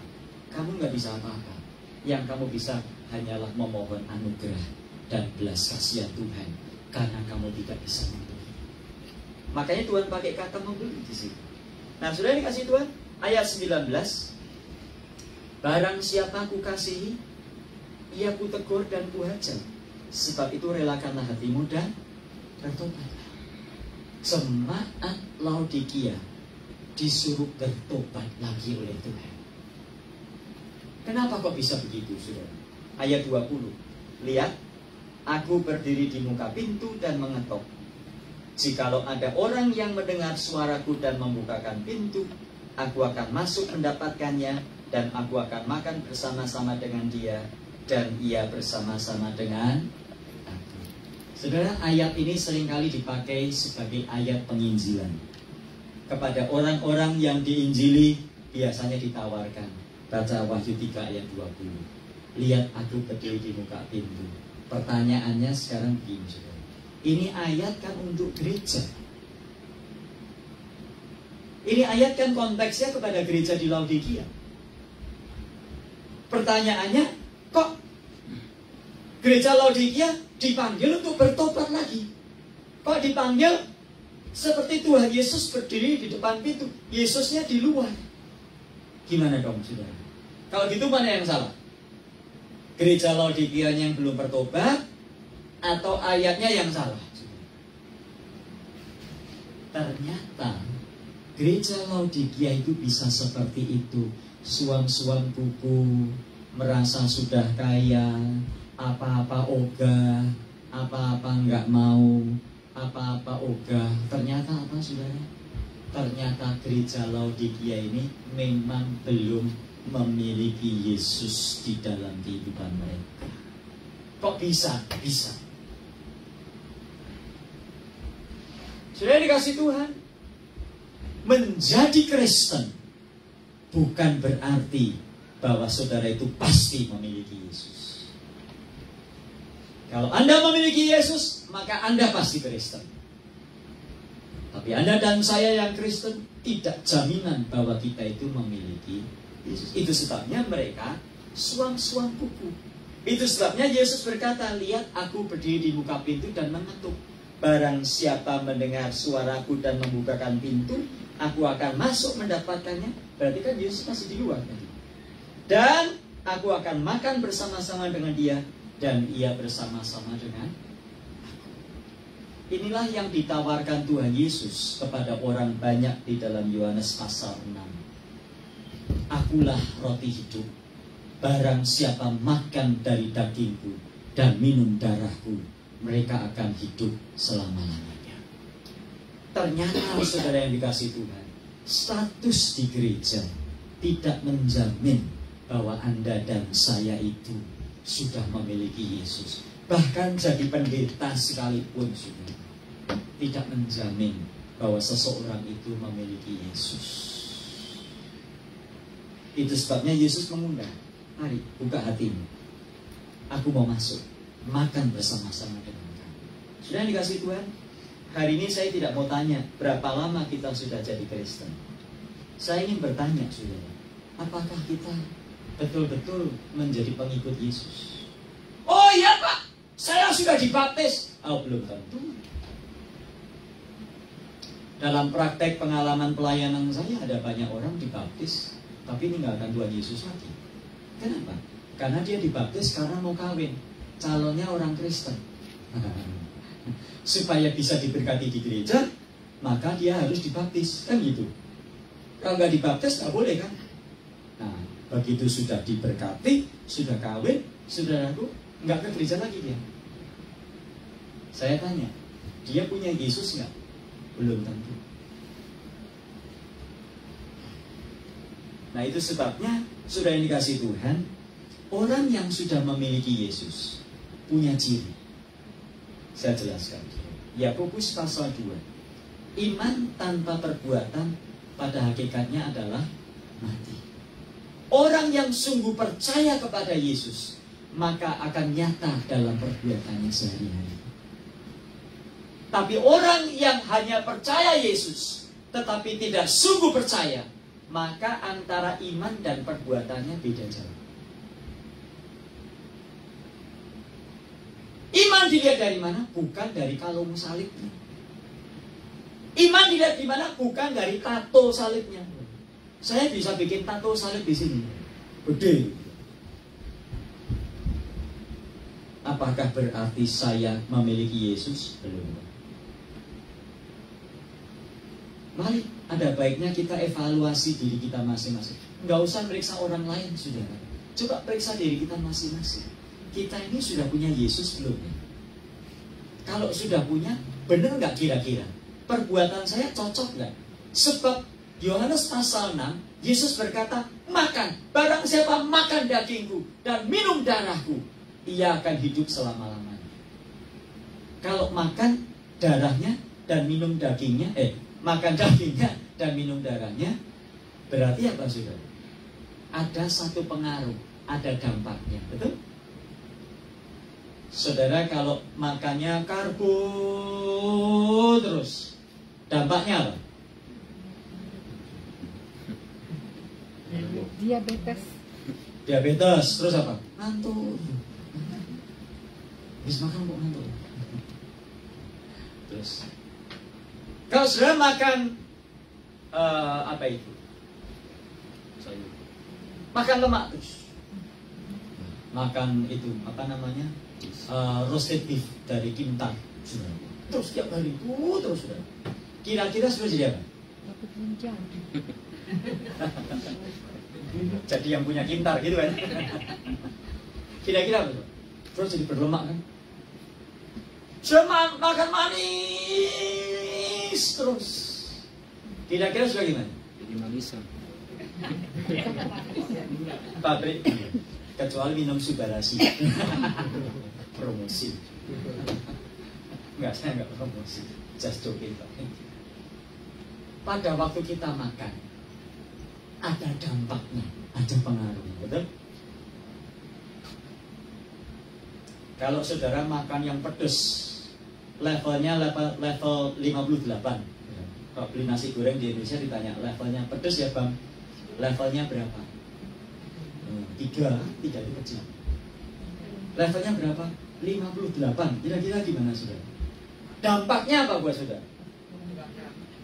Kamu nggak bisa apa-apa. Yang kamu bisa hanyalah memohon anugerah dan belas kasihan Tuhan, karena kamu tidak bisa membeli. Makanya Tuhan pakai kata membeli di situ. Nah, sudah dikasih Tuhan ayat 19. Barang siapa ku kasihi, ia ku tegur dan ku hajar. Sebab itu relakanlah hatimu dan bertobat. Jemaat Laodikia disuruh bertobat lagi oleh Tuhan. Kenapa kok bisa begitu, saudara? Ayat 20. Lihat, aku berdiri di muka pintu dan mengetok. Jikalau ada orang yang mendengar suaraku dan membukakan pintu, aku akan masuk mendapatkannya, dan aku akan makan bersama-sama dengan dia, dan ia bersama-sama dengan aku. Saudara, ayat ini seringkali dipakai sebagai ayat penginjilan. Kepada orang-orang yang diinjili, biasanya ditawarkan. Baca Wahyu 3 ayat 20. Lihat, aku berdiri di muka pintu. Pertanyaannya sekarang begini, saudara. Ini ayat kan untuk gereja. Ini ayat kan konteksnya kepada gereja di Laodikia. Pertanyaannya, kok gereja Laodikia dipanggil untuk bertobat lagi? Kok dipanggil seperti Tuhan Yesus berdiri di depan pintu, Yesusnya di luar? Gimana dong, saudara? Kalau gitu mana yang salah? Gereja Laodikia yang belum bertobat, atau ayatnya yang salah? Ternyata gereja Laodikia itu bisa seperti itu. Suam-suam buku, merasa sudah kaya, apa-apa ogah, apa-apa nggak mau. apa-apa ogah. Ternyata apa saudara? Ternyata gereja Laodikia ini memang belum memiliki Yesus di dalam kehidupan mereka. Kok bisa? Bisa. Sudah dikasih Tuhan, menjadi Kristen bukan berarti bahwa saudara itu pasti memiliki Yesus. Kalau Anda memiliki Yesus, maka Anda pasti Kristen. Tapi Anda dan saya yang Kristen tidak jaminan bahwa kita itu memiliki Yesus. Itu sebabnya mereka suam-suam kuku. Itu sebabnya Yesus berkata, lihat aku berdiri di muka pintu dan mengetuk. Barang siapa mendengar suaraku dan membukakan pintu, aku akan masuk mendapatkannya. Berarti kan Yesus masih di luar. Dan aku akan makan bersama-sama dengan dia, dan ia bersama-sama dengan aku. Inilah yang ditawarkan Tuhan Yesus kepada orang banyak di dalam Yohanes pasal 6. Akulah roti hidup. Barang siapa makan dari dagingku dan minum darahku, mereka akan hidup selama-lamanya. Ternyata saudara yang dikasih Tuhan, status di gereja tidak menjamin bahwa Anda dan saya itu sudah memiliki Yesus. Bahkan jadi pendeta sekalipun sudah tidak menjamin bahwa seseorang itu memiliki Yesus. Itu sebabnya Yesus mengundang, mari buka hatimu, aku mau masuk, makan bersama-sama dengan kamu. Sudah dikasih Tuhan, hari ini saya tidak mau tanya berapa lama kita sudah jadi Kristen. Saya ingin bertanya saudara, apakah kita betul-betul menjadi pengikut Yesus? Oh iya Pak, saya sudah dibaptis. Oh belum tentu. Dalam praktek pengalaman pelayanan saya ada banyak orang dibaptis tapi meninggalkan Tuhan Yesus lagi. Kenapa? Karena dia dibaptis karena mau kawin, calonnya orang Kristen. Supaya bisa diberkati di gereja, maka dia harus dibaptis, kan gitu. Kalau nggak dibaptis nggak boleh kan? Nah, begitu sudah diberkati, sudah kawin, saudaraku, nggak ke gereja lagi dia. Saya tanya, dia punya Yesus nggak? Belum tentu. Nah itu sebabnya sudah yang dikasih Tuhan, orang yang sudah memiliki Yesus punya ciri. Saya jelaskan. Yakobus pasal 2. Iman tanpa perbuatan pada hakikatnya adalah mati. Orang yang sungguh percaya kepada Yesus, maka akan nyata dalam perbuatannya sehari-hari. Tapi orang yang hanya percaya Yesus, tetapi tidak sungguh percaya, maka antara iman dan perbuatannya beda jauh. Iman dilihat dari mana? Bukan dari kalung salibnya. Iman dilihat di mana? Bukan dari tato salibnya. Saya bisa bikin tato salib di sini, gede. Apakah berarti saya memiliki Yesus? Belum. Mari, ada baiknya kita evaluasi diri kita masing-masing. Nggak usah periksa orang lain, saudara. Coba periksa diri kita masing-masing. Kita ini sudah punya Yesus belum? Kalau sudah punya, benar nggak kira-kira? Perbuatan saya cocok nggak? Sebab Yohanes pasal 6, Yesus berkata, makan, barang siapa makan dagingku dan minum darahku, ia akan hidup selama-lamanya. Kalau makan darahnya dan minum dagingnya, makan dagingnya dan minum darahnya, berarti apa saudara? Ada satu pengaruh, ada dampaknya, betul? Saudara kalau makannya karbo terus, dampaknya apa? Diabetes, terus apa? Ngantuk. Habis makan kok ngantuk. Terus kalau saudara makan apa itu? Makan lemak terus. Makan itu apa namanya? Roasted beef dari Kintan. Terus tiap hari terus sudah. Kira-kira sudah jadi apa? Jadi yang punya Kintar gitu kan? Kira-kira apa? Terus jadi berlemak kan? Cuma makan manis terus. Kira-kira sudah gimana? Jadi manisan. Pabrik. Kecuali minum Subarasi. Promosi. Enggak, saya enggak promosi. Just joking. Pada waktu kita makan, ada dampaknya, ada pengaruhnya, betul? Kalau saudara makan yang pedas, levelnya level 58. Kalau beli nasi goreng di Indonesia ditanya, levelnya pedas ya bang? Levelnya berapa? 3 itu kecil. Levelnya berapa? 58. Kira-kira gimana saudara? Dampaknya apa buat saudara?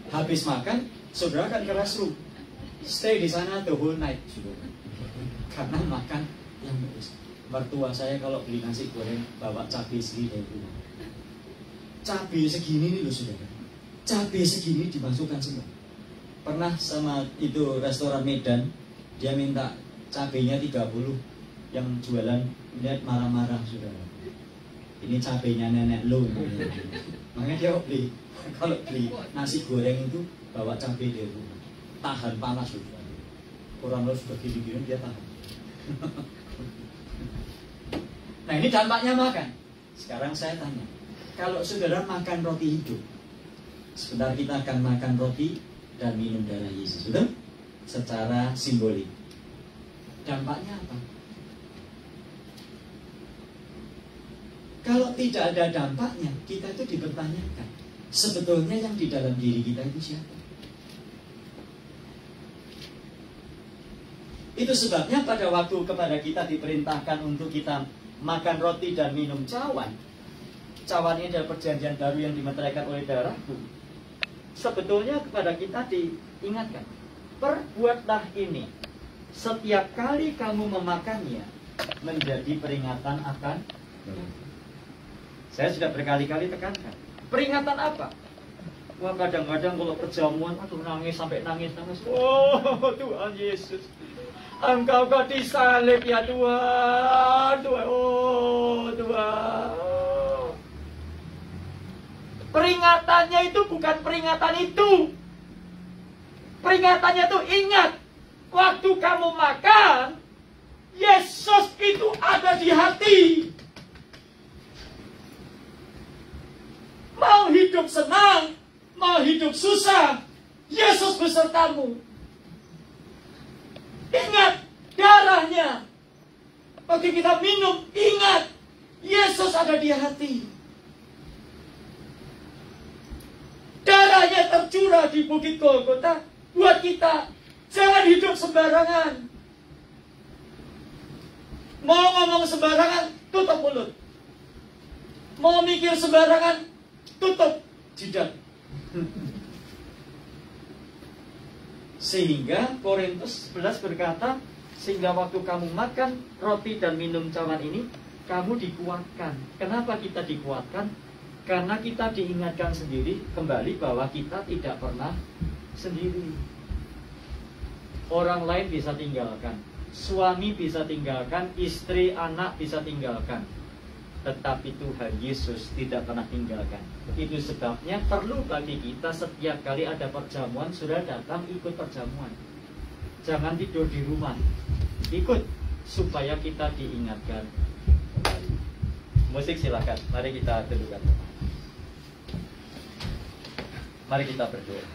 Habis makan, saudara kan ke restroom. Stay di sana the whole night, saudara. Karena makan yang pedas. Mertua saya kalau beli nasi goreng bawa cabai segini dari rumah. Cabai segini nih loh saudara. Cabai segini dimasukkan semua. Pernah sama itu restoran Medan, dia minta cabainya 30. Yang jualan lihat marah-marah saudara. Ini cabainya nenek lo. Makanya dia beli. Kalau beli nasi goreng itu bawa cabai dari rumah. Tahan panas saudara. Orang lo sudah gini-gini dia tahan. Nah ini dampaknya makan. Sekarang saya tanya, kalau saudara makan roti hidup, sebentar kita akan makan roti dan minum darah Yesus, sudah? Secara simbolik. Dampaknya apa? Kalau tidak ada dampaknya, kita itu dipertanyakan. Sebetulnya yang di dalam diri kita itu siapa? Itu sebabnya pada waktu kepada kita diperintahkan untuk kita makan roti dan minum cawan. Cawan ini adalah perjanjian baru yang dimeteraikan oleh darahku. Sebetulnya kepada kita diingatkan, perbuatlah ini setiap kali kamu memakannya menjadi peringatan akan. Saya sudah berkali-kali tekankan. Peringatan apa? Wah kadang-kadang kalau perjamuan, aduh nangis sampai nangis. Oh Tuhan Yesus, Engkau disalib ya Tuhan, oh Tuhan. Peringatannya itu bukan peringatan itu. Peringatannya itu ingat, waktu kamu makan, Yesus itu ada di hati. Mau hidup senang, mau hidup susah, Yesus besertamu. Ingat darahnya. Waktu kita minum, ingat Yesus ada di hati. Darahnya tercurah di Bukit Golgota buat kita. Jangan hidup sembarangan. Mau ngomong sembarangan, tutup mulut. Mau mikir sembarangan, tutup jidat. Sehingga Korintus 11 berkata, sehingga waktu kamu makan roti dan minum cawan ini, kamu dikuatkan. Kenapa kita dikuatkan? Karena kita diingatkan sendiri kembali bahwa kita tidak pernah sendiri. Orang lain bisa tinggalkan, suami bisa tinggalkan, istri, anak bisa tinggalkan, tetapi Tuhan Yesus tidak pernah tinggalkan. Itu sebabnya perlu bagi kita setiap kali ada perjamuan, sudah datang ikut perjamuan. Jangan tidur di rumah, ikut supaya kita diingatkan. Musik silakan, mari kita tundukkan. Mari kita berdoa.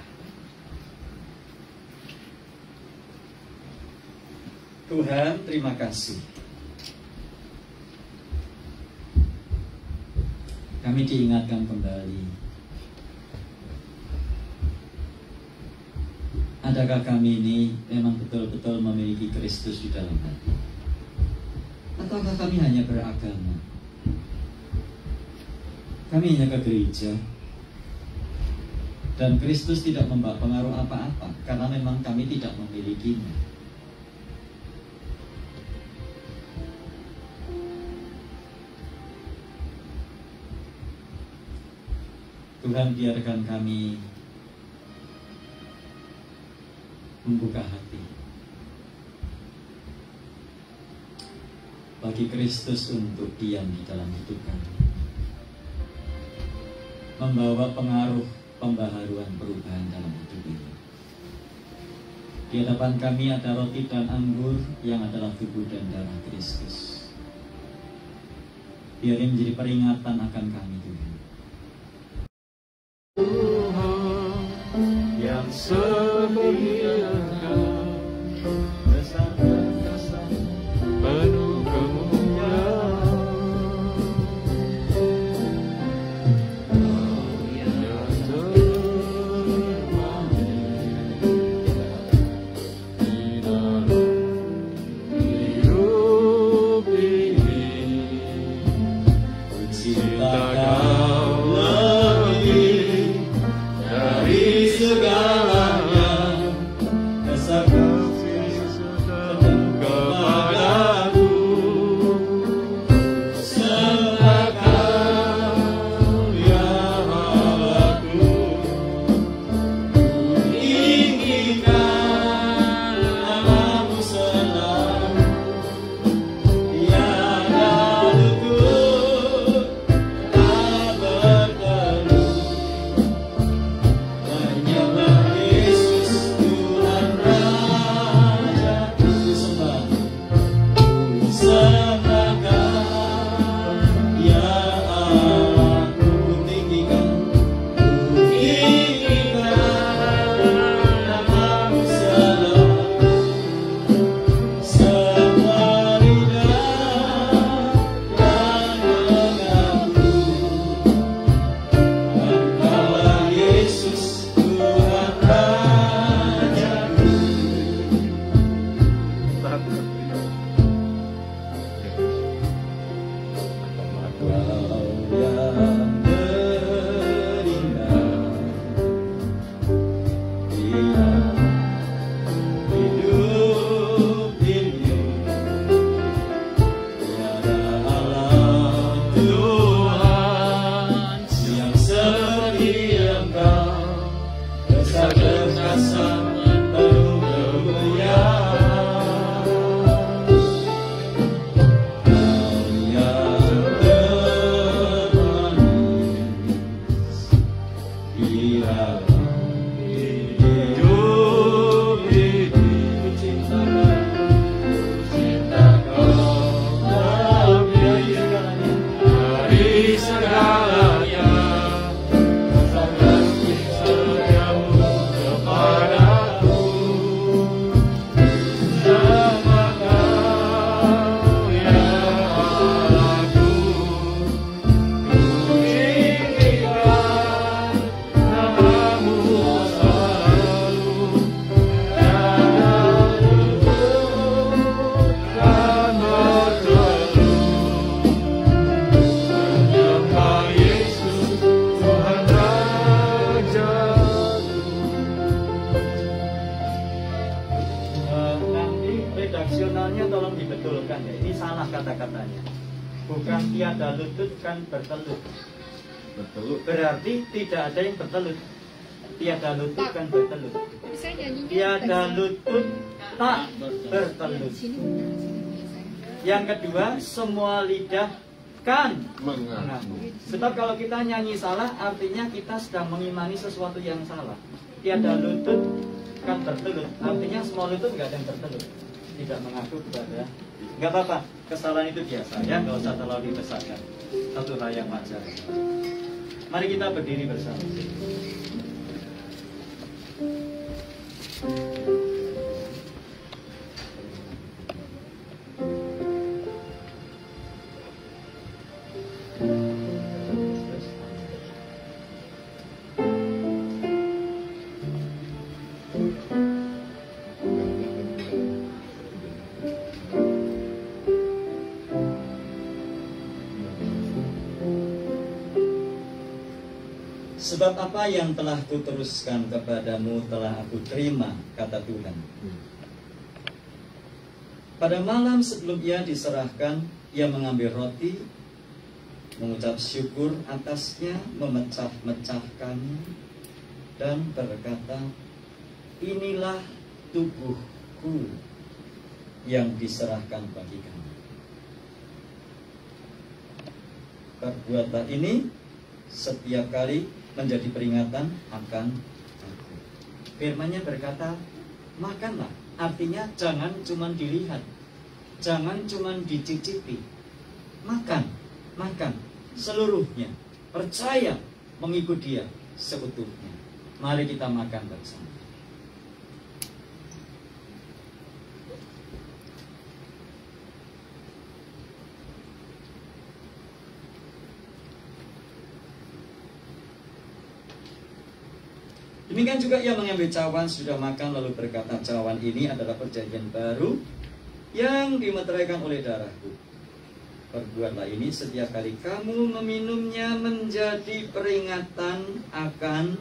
Tuhan, terima kasih. Kami diingatkan kembali. Adakah kami ini memang betul-betul memiliki Kristus di dalam hati? Ataukah kami hanya beragama? Kami hanya ke gereja, dan Kristus tidak membawa pengaruh apa-apa karena memang kami tidak memilikinya. Tuhan, biarkan kami membuka hati bagi Kristus untuk diam di dalam hidup kami. membawa pengaruh pembaharuan perubahan dalam hidup ini. Di hadapan kami ada roti dan anggur yang adalah tubuh dan darah Kristus. Biar ini menjadi peringatan akan kami, Tuhan. Tuhan yang setia, penuh kemuliaan, yang termani di dalam hidup ini. Cinta Kau lebih dari segalanya, dasar kasih kepadaku, serta Kau ya Allahku, tinggikan namamu selalu, tiada lutut tak berteduh, menyembah Yesus Tuhan Rajaku, sembah Kau ya Allahku, tinggikan namamu selalu, semua lidah dan mengaku Engkaulah Yesus Tuhan Rajaku. Kau yang terindah, Dia hidup ini, tiada Allah Tuhan yang seperti Engkau, besar perkasa penuh kemuliaan. Kau yang termanis di dalam hidup ini, cinta Kau lebih dari segalanya, dasar kasih setiamu kepadaku, sembah Kau ya Allahku, ku tinggikan namamu selalu, tiada lutut dan berteduh, menyembah Yesus Tuhan Rajaku. Nanti redaksionalnya tolong dibetulkan ya. Ini salah kata-katanya. Bukan tiada lutut kan bertelut. Berarti tidak ada yang bertelut. Tiada lutut kan bertelut. Tiada lutut tak bertelut. Yang kedua, semua lidah kan mengaku. Sebab kalau kita nyanyi salah, artinya kita sedang mengimani sesuatu yang salah. Tiada lutut kan bertelut, artinya semua lutut nggak ada yang bertelut, tidak mengaku kepada. Nggak apa-apa, kesalahan itu biasa ya, nggak usah terlalu dibesarkan. Satu hal yang wajar. Mari kita berdiri bersama. Sebab apa yang telah kuteruskan kepadamu telah aku terima, kata Tuhan. Pada malam sebelum ia diserahkan, ia mengambil roti, mengucap syukur atasnya, memecah-mecahkannya, dan berkata, inilah tubuhku yang diserahkan bagi kamu. Perbuatlah ini setiap kali menjadi peringatan akan aku. Firman-Nya berkata, makanlah. Artinya jangan cuma dilihat, jangan cuma dicicipi. Makan seluruhnya. Percaya mengikut Dia seutuhnya. Mari kita makan bersama. Demikian juga ia mengambil cawan, sudah makan, lalu berkata, cawan ini adalah perjanjian baru yang dimeteraikan oleh darahku. Perbuatlah ini setiap kali kamu meminumnya menjadi peringatan akan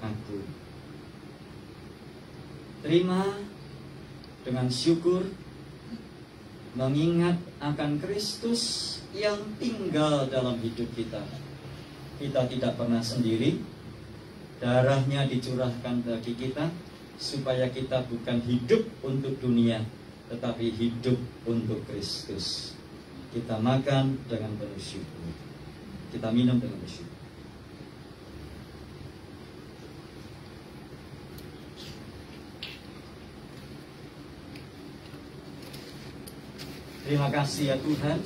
aku. Terima dengan syukur, mengingat akan Kristus yang tinggal dalam hidup kita. Kita tidak pernah sendiri. Darahnya dicurahkan bagi kita supaya kita bukan hidup untuk dunia, tetapi hidup untuk Kristus. Kita makan dengan penuh syukur, kita minum dengan syukur. Terima kasih ya Tuhan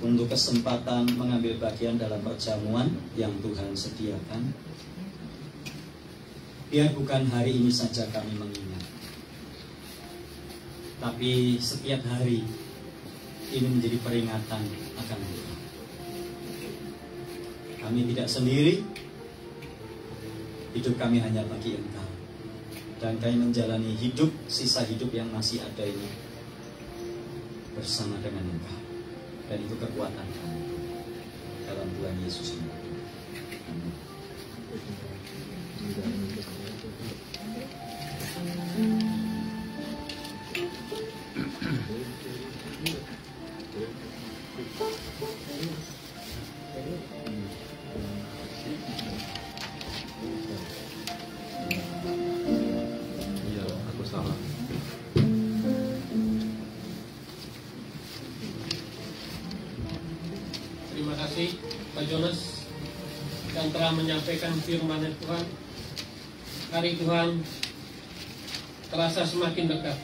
untuk kesempatan mengambil bagian dalam perjamuan yang Tuhan sediakan. Biar bukan hari ini saja kami mengingat, tapi setiap hari ini menjadi peringatan akan Tuhan. Kami tidak sendiri, hidup kami hanya bagi Engkau. Dan kami menjalani hidup, sisa hidup yang masih ada ini bersama dengan Engkau. Dan itu kekuatan kami dalam Tuhan Yesus ini. Amin. Iya, aku salah. Terima kasih Pak Jonas yang telah menyampaikan firman Tuhan. Hari Tuhan terasa semakin dekat.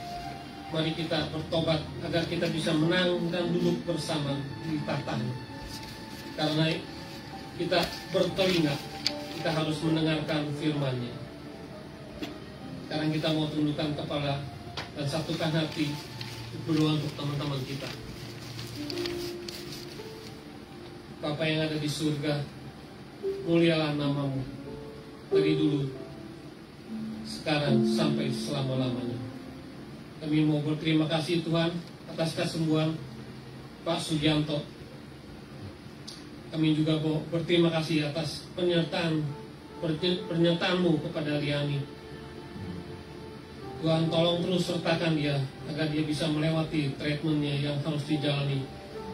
Mari kita bertobat agar kita bisa menang dan duduk bersama di tahtanya. Karena kita bertelinga, kita harus mendengarkan firman-Nya. Sekarang kita mau tundukkan kepala dan satukan hati berdoa untuk teman-teman kita. Bapa yang ada di surga, mulialah nama-Mu dari dulu, sekarang sampai selama-lamanya. Kami mau berterima kasih Tuhan atas kesembuhan Pak Sugianto. Kami juga mau berterima kasih atas pernyataan-Mu kepada Liani. Tuhan tolong terus sertakan dia agar dia bisa melewati treatmentnya yang harus dijalani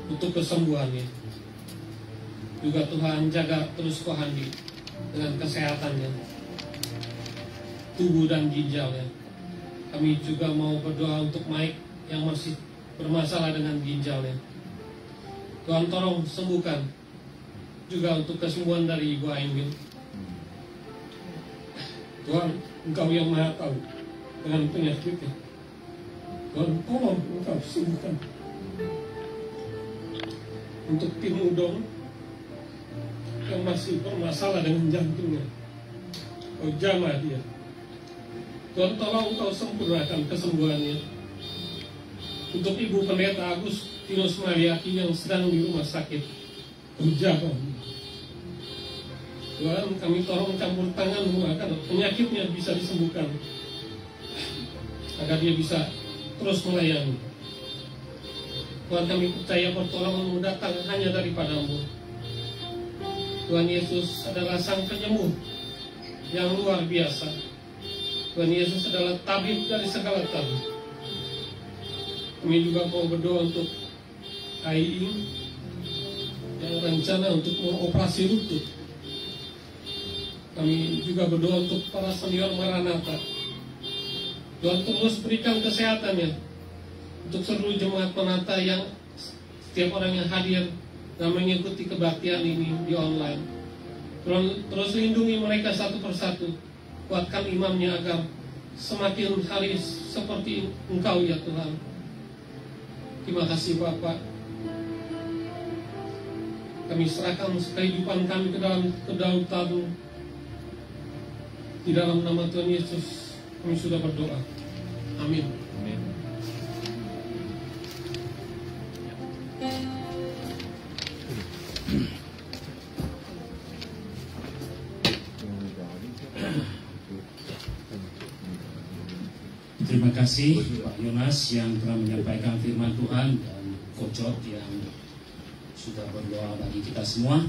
untuk kesembuhannya. Juga Tuhan jaga terus Kohandi dengan kesehatannya, tubuh dan ginjalnya. Kami juga mau berdoa untuk Mike yang masih bermasalah dengan ginjalnya. Tuhan tolong sembuhkan. Juga untuk kesembuhan dari Ibu Ainil. Tuhan, Engkau yang Maha Tahu dengan penyakitnya. Tuhan tolong Engkau sembuhkan. Untuk tim Udong yang masih bermasalah dengan jantungnya, Kau jamah dia. Tuhan tolong Engkau sempurnakan kesembuhannya. Untuk Ibu Pendeta Agustinus Mariaki yang sedang di rumah sakit, Kau jaga dia. Tuhan, kami tolong campur tangan-Mu agar penyakitnya bisa disembuhkan, agar dia bisa terus melayani. Tuhan, kami percaya pertolongan-Mu datang hanya daripada-Mu. Tuhan Yesus adalah Sang Penyembuh yang luar biasa. Tuhan Yesus adalah tabib dari segala tabib. Kami juga mau berdoa untuk Aiing yang rencana untuk mengoperasi lutut. Kami juga berdoa untuk para senior Maranatha. Tuhan terus berikan kesehatannya untuk seluruh jemaat Maranatha yang setiap orang yang hadir dan mengikuti kebaktian ini di online. Terus lindungi mereka satu persatu, kuatkan imamnya agar semakin hari seperti Engkau ya Tuhan. Terima kasih Bapak. Kami serahkan kehidupan kami ke dalam kedaulatan. Di dalam nama Tuhan Yesus kami sudah berdoa. Amin. Amin. Terima kasih Pak Yonas yang telah menyampaikan firman Tuhan dan Kocot yang sudah berdoa bagi kita semua.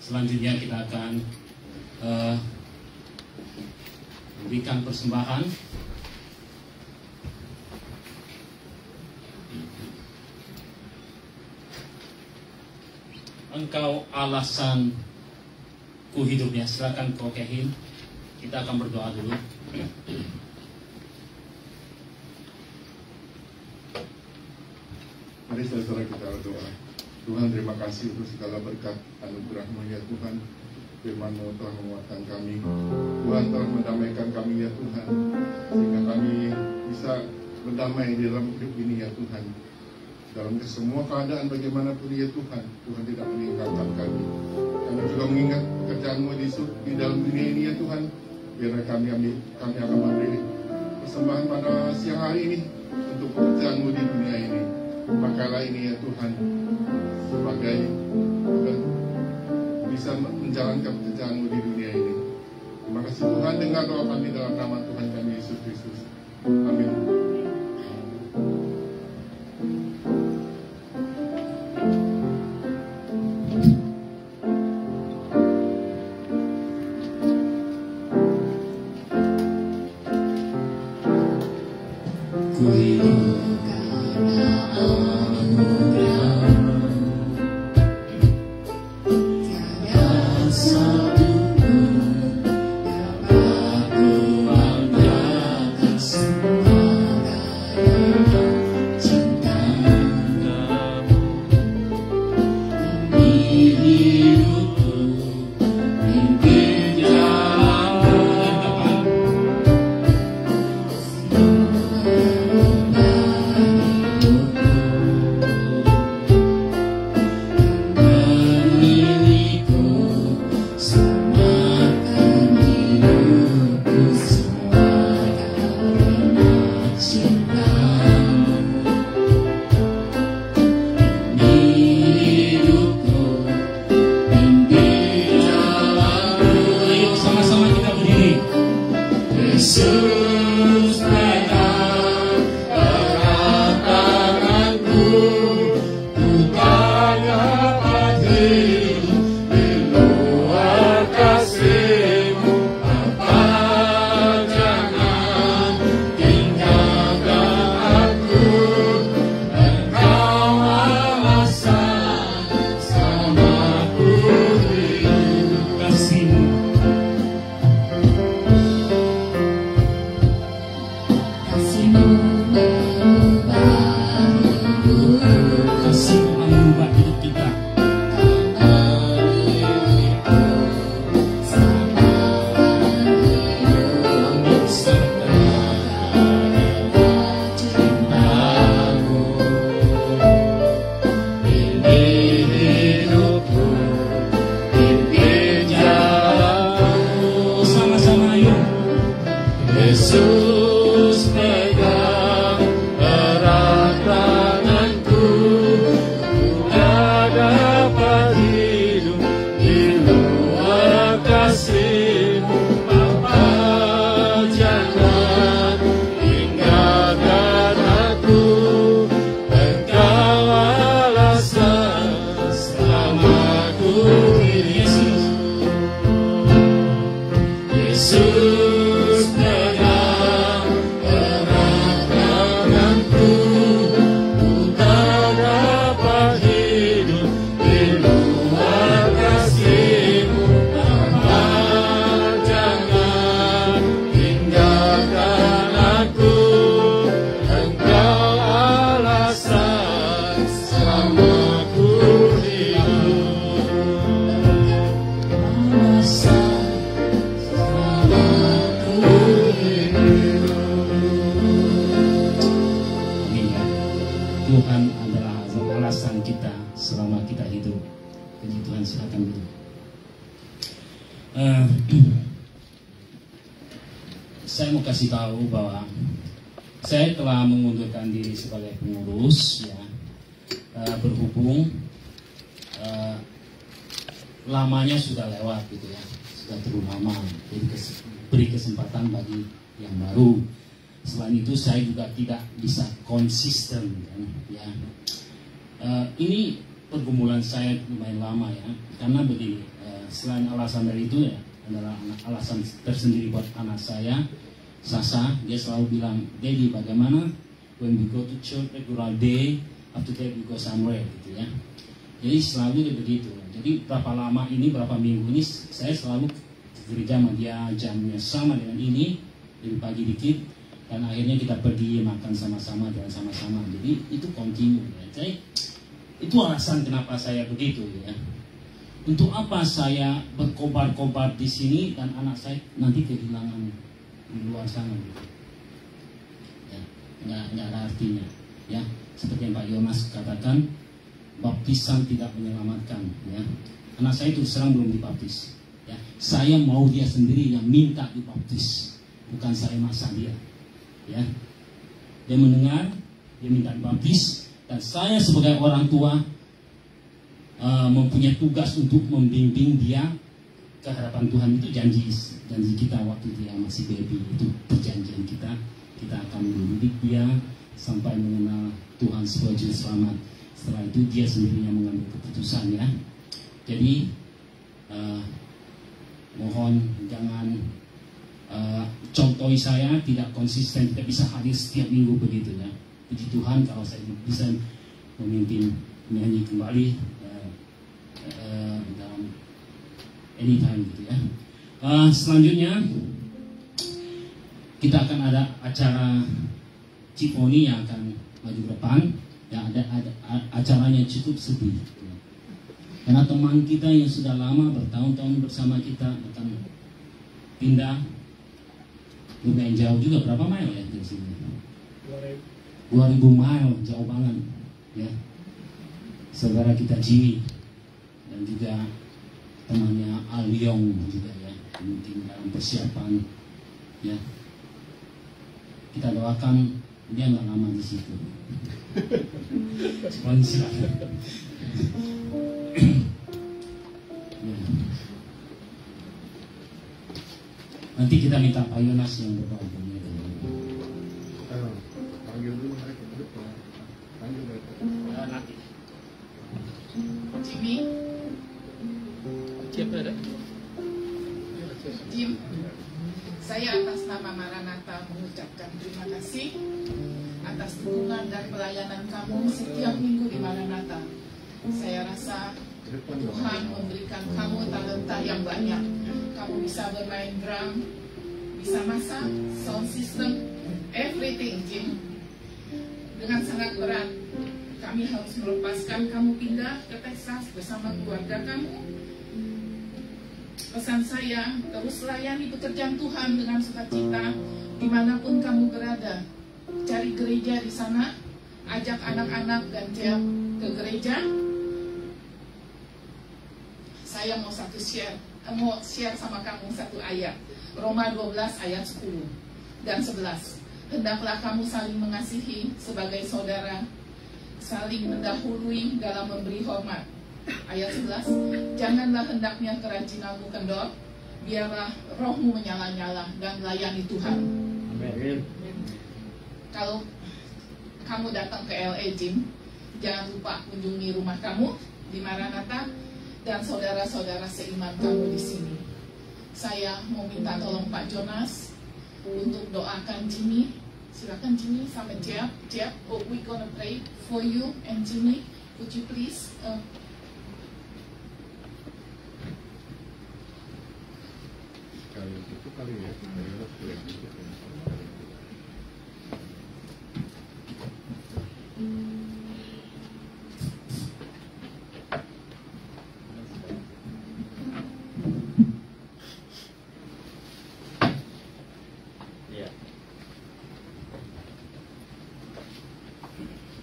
Selanjutnya kita akan memberikan persembahan. Engkau alasan ku hidupnya. Silakan Ko Kehin. Kita akan berdoa dulu. Mari saudara kita berdoa. Tuhan, terima kasih untuk segala berkat anugerah-Mu ya Tuhan. Firman-Mu telah menguatkan kami. Tuhan telah mendamaikan kami ya Tuhan, sehingga kami bisa berdamai di dalam hidup ini ya Tuhan. Dalam semua keadaan bagaimanapun ya Tuhan, Tuhan tidak meninggalkan kami. Kami juga mengingat pekerjaan-Mu di dalam dunia ini ya Tuhan. Biarlah kami akan memberi persembahan pada siang hari ini untuk pekerjaan-Mu di dunia ini. Pakailah ini ya Tuhan sebagai bisa menjalankan pekerjaan-Mu di dunia ini. Terima kasih Tuhan, dengar doa kami dalam nama Tuhan kami Yesus Kristus. Amin. Tuhan adalah alasan kita selama kita hidup. Puji Tuhan, silakan dulu. Saya mau kasih tahu bahwa saya telah mengundurkan diri sebagai pengurus, ya, berhubung lamanya sudah lewat gitu ya, sudah terlalu lama. Jadi beri kesempatan bagi yang baru. Selain itu saya juga tidak bisa konsisten, kan, ya. Ini pergumulan saya lumayan lama ya, karena begini. Selain alasan dari itu ya, adalah alasan tersendiri buat anak saya, Sasa. Dia selalu bilang, "Daddy, bagaimana when we go to church regular day, after that we go somewhere," gitu ya. Jadi selalu begitu. Jadi berapa lama ini, berapa minggu ini saya selalu gereja sama dia, jamnya sama dengan ini, lebih pagi dikit, dan akhirnya kita pergi makan sama-sama, jalan sama-sama. Jadi itu continue ya. Jadi itu alasan kenapa saya begitu ya. Untuk apa saya berkobar-kobar di sini dan anak saya nanti kehilangan di luar sana gitu. Ya, nggak ada artinya ya. Seperti yang Pak Yonas katakan, baptisan tidak menyelamatkan ya. Anak saya itu serang belum dibaptis ya. Saya mau dia sendiri yang minta dibaptis, bukan saya maksa dia ya. Dia mendengar, dia minta dibaptis, dan saya sebagai orang tua mempunyai tugas untuk membimbing dia ke hadapan Tuhan. Itu janji kita waktu dia masih baby, itu perjanjian kita akan mendidik dia sampai mengenal Tuhan sebagai juru selamat. Setelah itu dia sendiri yang mengambil keputusan ya. Jadi mohon jangan contohi saya tidak konsisten, tidak bisa hadir setiap minggu begitu ya. Puji Tuhan kalau saya bisa memimpin nyanyi kembali dalam anytime gitu ya. Selanjutnya kita akan ada acara Ciponi yang akan maju ke depan. Ya, ada acaranya cukup sedih ya. Karena teman kita yang sudah lama bertahun-tahun bersama kita akan pindah lumayan jauh juga. Berapa mile ya dari sini? 2000 mile, jauh banget ya. Saudara kita Jimmy dan juga temannya Aliong juga ya, mungkin dalam persiapan ya. Kita doakan dia nggak lama di situ. Silakan. Ya. Nanti kita minta Pak Yonas yang berdoa. Panggil dulu mereka. Panggil mereka. Nanti. Jimmy, Siapa ada? Jim, saya atas nama Maranatha mengucapkan terima kasih atas dukungan dan pelayanan kamu setiap minggu di Maranatha. Saya rasa Tuhan memberikan kamu talenta yang banyak. Kamu bisa bermain drum, bisa masak, sound system, everything, Jim. Dengan sangat berat, kami harus melepaskan kamu pindah ke Texas bersama keluarga kamu. Pesan saya, terus layani pekerjaan Tuhan dengan sukacita dimanapun kamu berada. Cari gereja di sana, ajak anak-anak dan Jeff ke gereja. Saya mau share sama kamu satu ayat, Roma 12 ayat 10 dan 11. Hendaklah kamu saling mengasihi sebagai saudara, saling mendahului dalam memberi hormat. Ayat 11, janganlah hendaknya kerajinanmu kendor, biarlah rohmu menyala-nyala dan layani Tuhan. Amin. Kalau kamu datang ke LA, Jim, jangan lupa kunjungi rumah kamu di Maranatha dan saudara-saudara seiman kamu di sini. Saya mau minta tolong Pak Jonas untuk doakan Jimmy. Silakan Jimmy sama Jeff. We gonna pray for you and Jimmy. Would you please? Itu kali ya,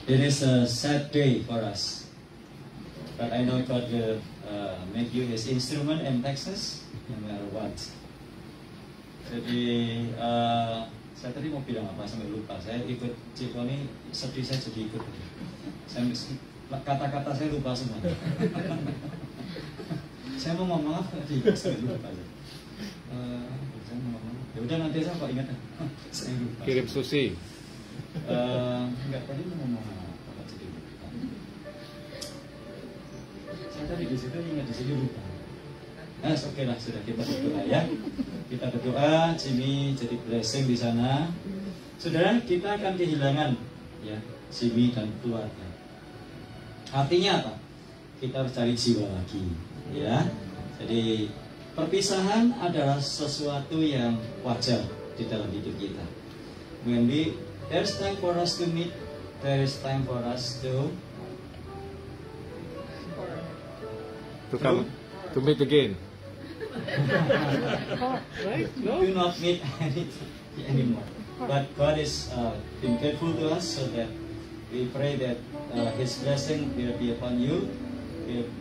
It is a sad day for us, but I know God will make you His instrument in Texas, no matter what. Jadi saya tadi mau bilang apa sampai lupa. Saya ikut Ciko ini sedih, saya jadi ikut. Kata-kata saya lupa semua. Saya mau ngomong apa tadi? Saya lupa. Saya mau ngomong. Ya udah nanti saya kok ingat. Saya lupa. Kirim sushi. Enggak, tadi mau ngomong apa jadi lupa. Saya tadi di situ ingat, di sini lupa. Nah, oke lah, sudah kita berdoa ya. Kita berdoa, Jimmy jadi blessing di sana. Saudara, kita akan kehilangan ya Jimmy dan keluarga. Artinya apa? Kita harus cari jiwa lagi, ya. Jadi perpisahan adalah sesuatu yang wajar di dalam hidup kita. When there's time for us to meet, there is time for us to come to meet again. do not meet anymore. But God is been faithful to us, so that we pray that His blessing will be upon you.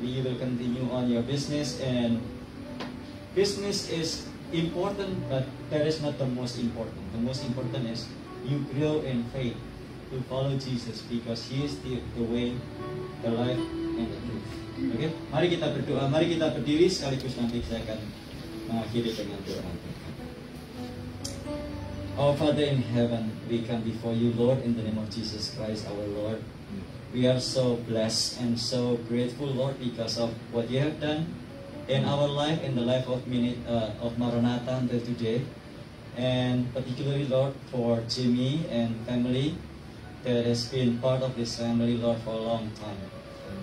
You will continue on your business, and business is important, but that is not the most important. The most important is you grow in faith to follow Jesus, because He is the way, the life, and the truth. Oke, mari kita berdoa, mari kita berdiri sekaligus nanti saya akan mengakhiri dengan doa. Our Father in heaven, we come before you, Lord, in the name of Jesus Christ, our Lord. We are so blessed and so grateful, Lord, because of what you have done in our life, in the life of Maranatha until today, and particularly, Lord, for Jimmy and family that has been part of this family, Lord, for a long time.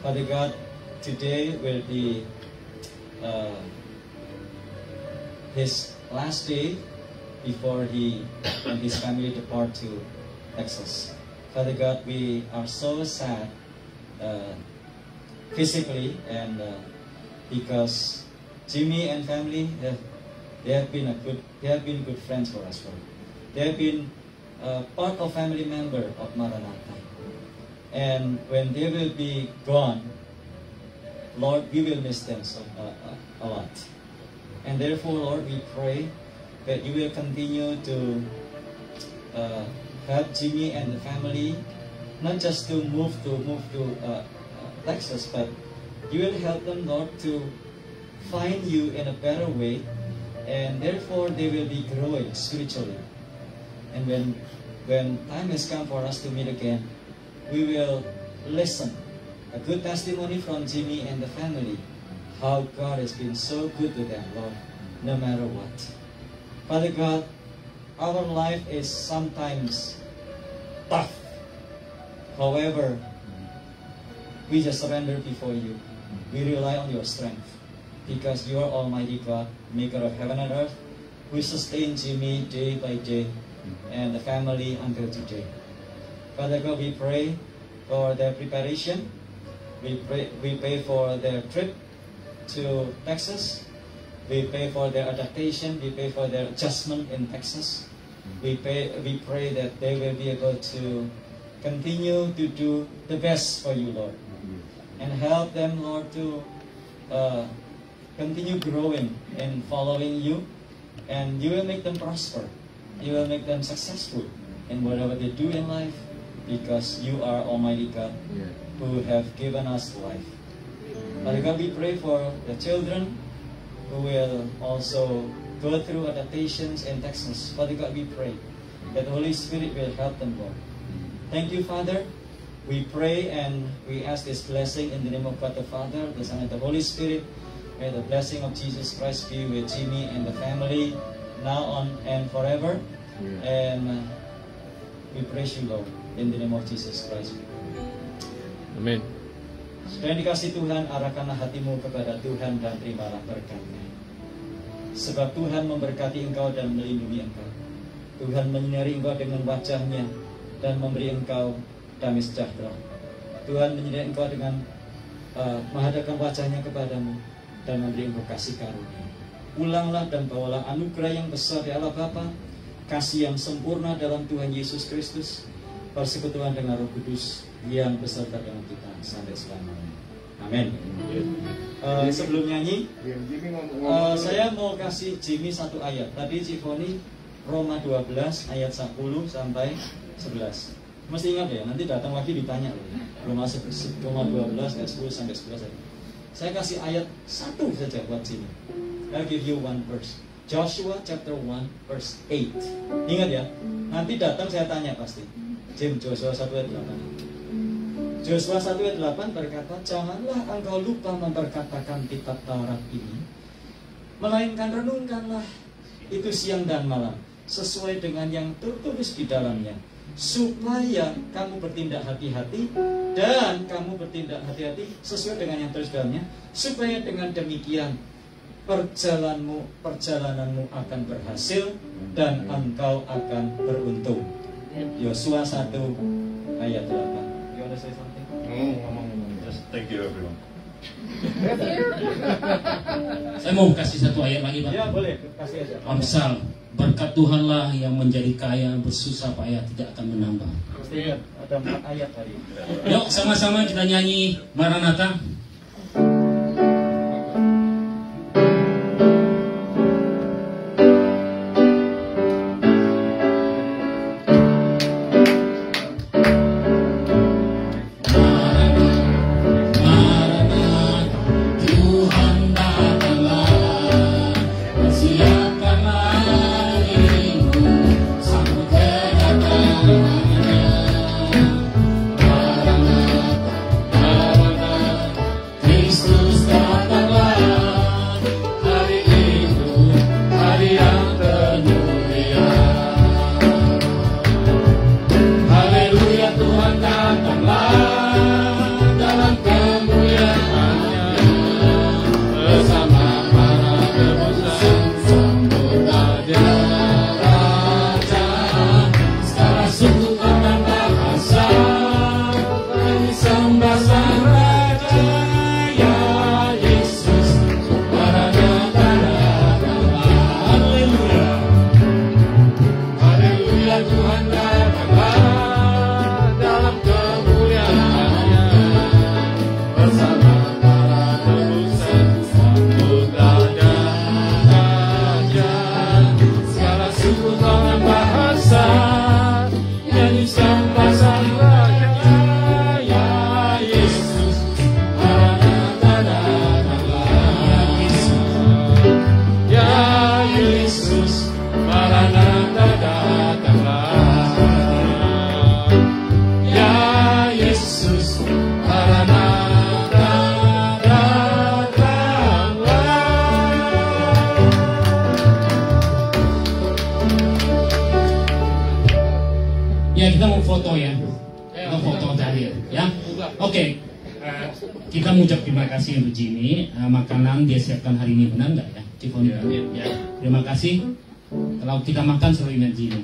Father God, today will be his last day before he and his family depart to Texas. Father God, we are so sad physically, and because Jimmy and family they have been good friends for us, Lord. They have been part of family member of Maranatha, and when they will be gone, Lord, we will miss them a lot. And therefore, Lord, we pray that you will continue to help Jimmy and the family, not just to move to Texas, but you will help them, Lord, to find you in a better way, and therefore they will be growing spiritually. And when time has come for us to meet again, we will listen a good testimony from Jimmy and the family, how God has been so good to them, Lord, no matter what. Father God, our life is sometimes tough. However, we just surrender before you. We rely on your strength, because you are Almighty God, maker of heaven and earth, who sustain Jimmy day by day and the family until today. Father God, we pray for their preparation. We pray for their trip to Texas. We pray for their adaptation. We pray for their adjustment in Texas. We pray that they will be able to continue to do the best for you, Lord, and help them, Lord, to continue growing and following you, and you will make them prosper. You will make them successful in whatever they do in life, because you are Almighty God, who have given us life. Father God, we pray for the children who will also go through adaptations in Texas. Father God, we pray that the Holy Spirit will help them, Lord. Thank you, Father. We pray and we ask this blessing in the name of God the Father, the Son, and the Holy Spirit. May the blessing of Jesus Christ be with Jimmy and the family now on and forever. And we praise you, Lord, in the name of Jesus Christ. Amin. Supaya dikasih Tuhan, arahkanlah hatimu kepada Tuhan dan terimalah berkat-Nya. Sebab Tuhan memberkati engkau dan melindungi engkau. Tuhan menyinari engkau dengan wajah-Nya dan memberi engkau damai sejahtera. Tuhan menyinari engkau dengan menghadapkan wajah-Nya kepadamu dan memberi engkau kasih karunia. Ulanglah dan bawalah anugerah yang besar dari Allah Bapa, kasih yang sempurna dalam Tuhan Yesus Kristus, persekutuan dengan Roh Kudus yang beserta dengan kita sampai selamanya. Amin. Sebelum nyanyi, saya mau kasih Jimmy satu ayat. Tadi Cifoni Roma 12 ayat 10 sampai 11. Mesti ingat ya, nanti datang lagi ditanya loh. Roma 12 ayat 10 sampai 11. Saya kasih ayat satu saja buat Jimmy. I'll give you one verse. Joshua chapter 1 verse 8. Ingat ya, nanti datang saya tanya pasti. Jim, Joshua 1 ayat 8. Joshua 1 ayat 8 berkata, janganlah engkau lupa memperkatakan kitab Taurat ini, melainkan renungkanlah itu siang dan malam, sesuai dengan yang tertulis di dalamnya, supaya kamu bertindak hati-hati, dan kamu bertindak hati-hati sesuai dengan yang tertulis di dalamnya, supaya dengan demikian perjalananmu akan berhasil dan engkau akan beruntung. Yosua 1 ayat 8. You wanna say something? Just thank you everyone. Saya mau kasih satu ayat lagi, Pak. Ya boleh, kasih aja. Amsal, berkat Tuhanlah yang menjadi kaya, bersusah payah tidak akan menambah. Pasti ingat, ada 4 ayat tadi. Yuk sama-sama kita nyanyi Maranatha. Kita mengucap terima kasih untuk Jimmy. Makanan dia siapkan hari ini, benar nggak ya? Cifoni, ya. Terima kasih. Kalau kita makan selalu ingat Jimmy.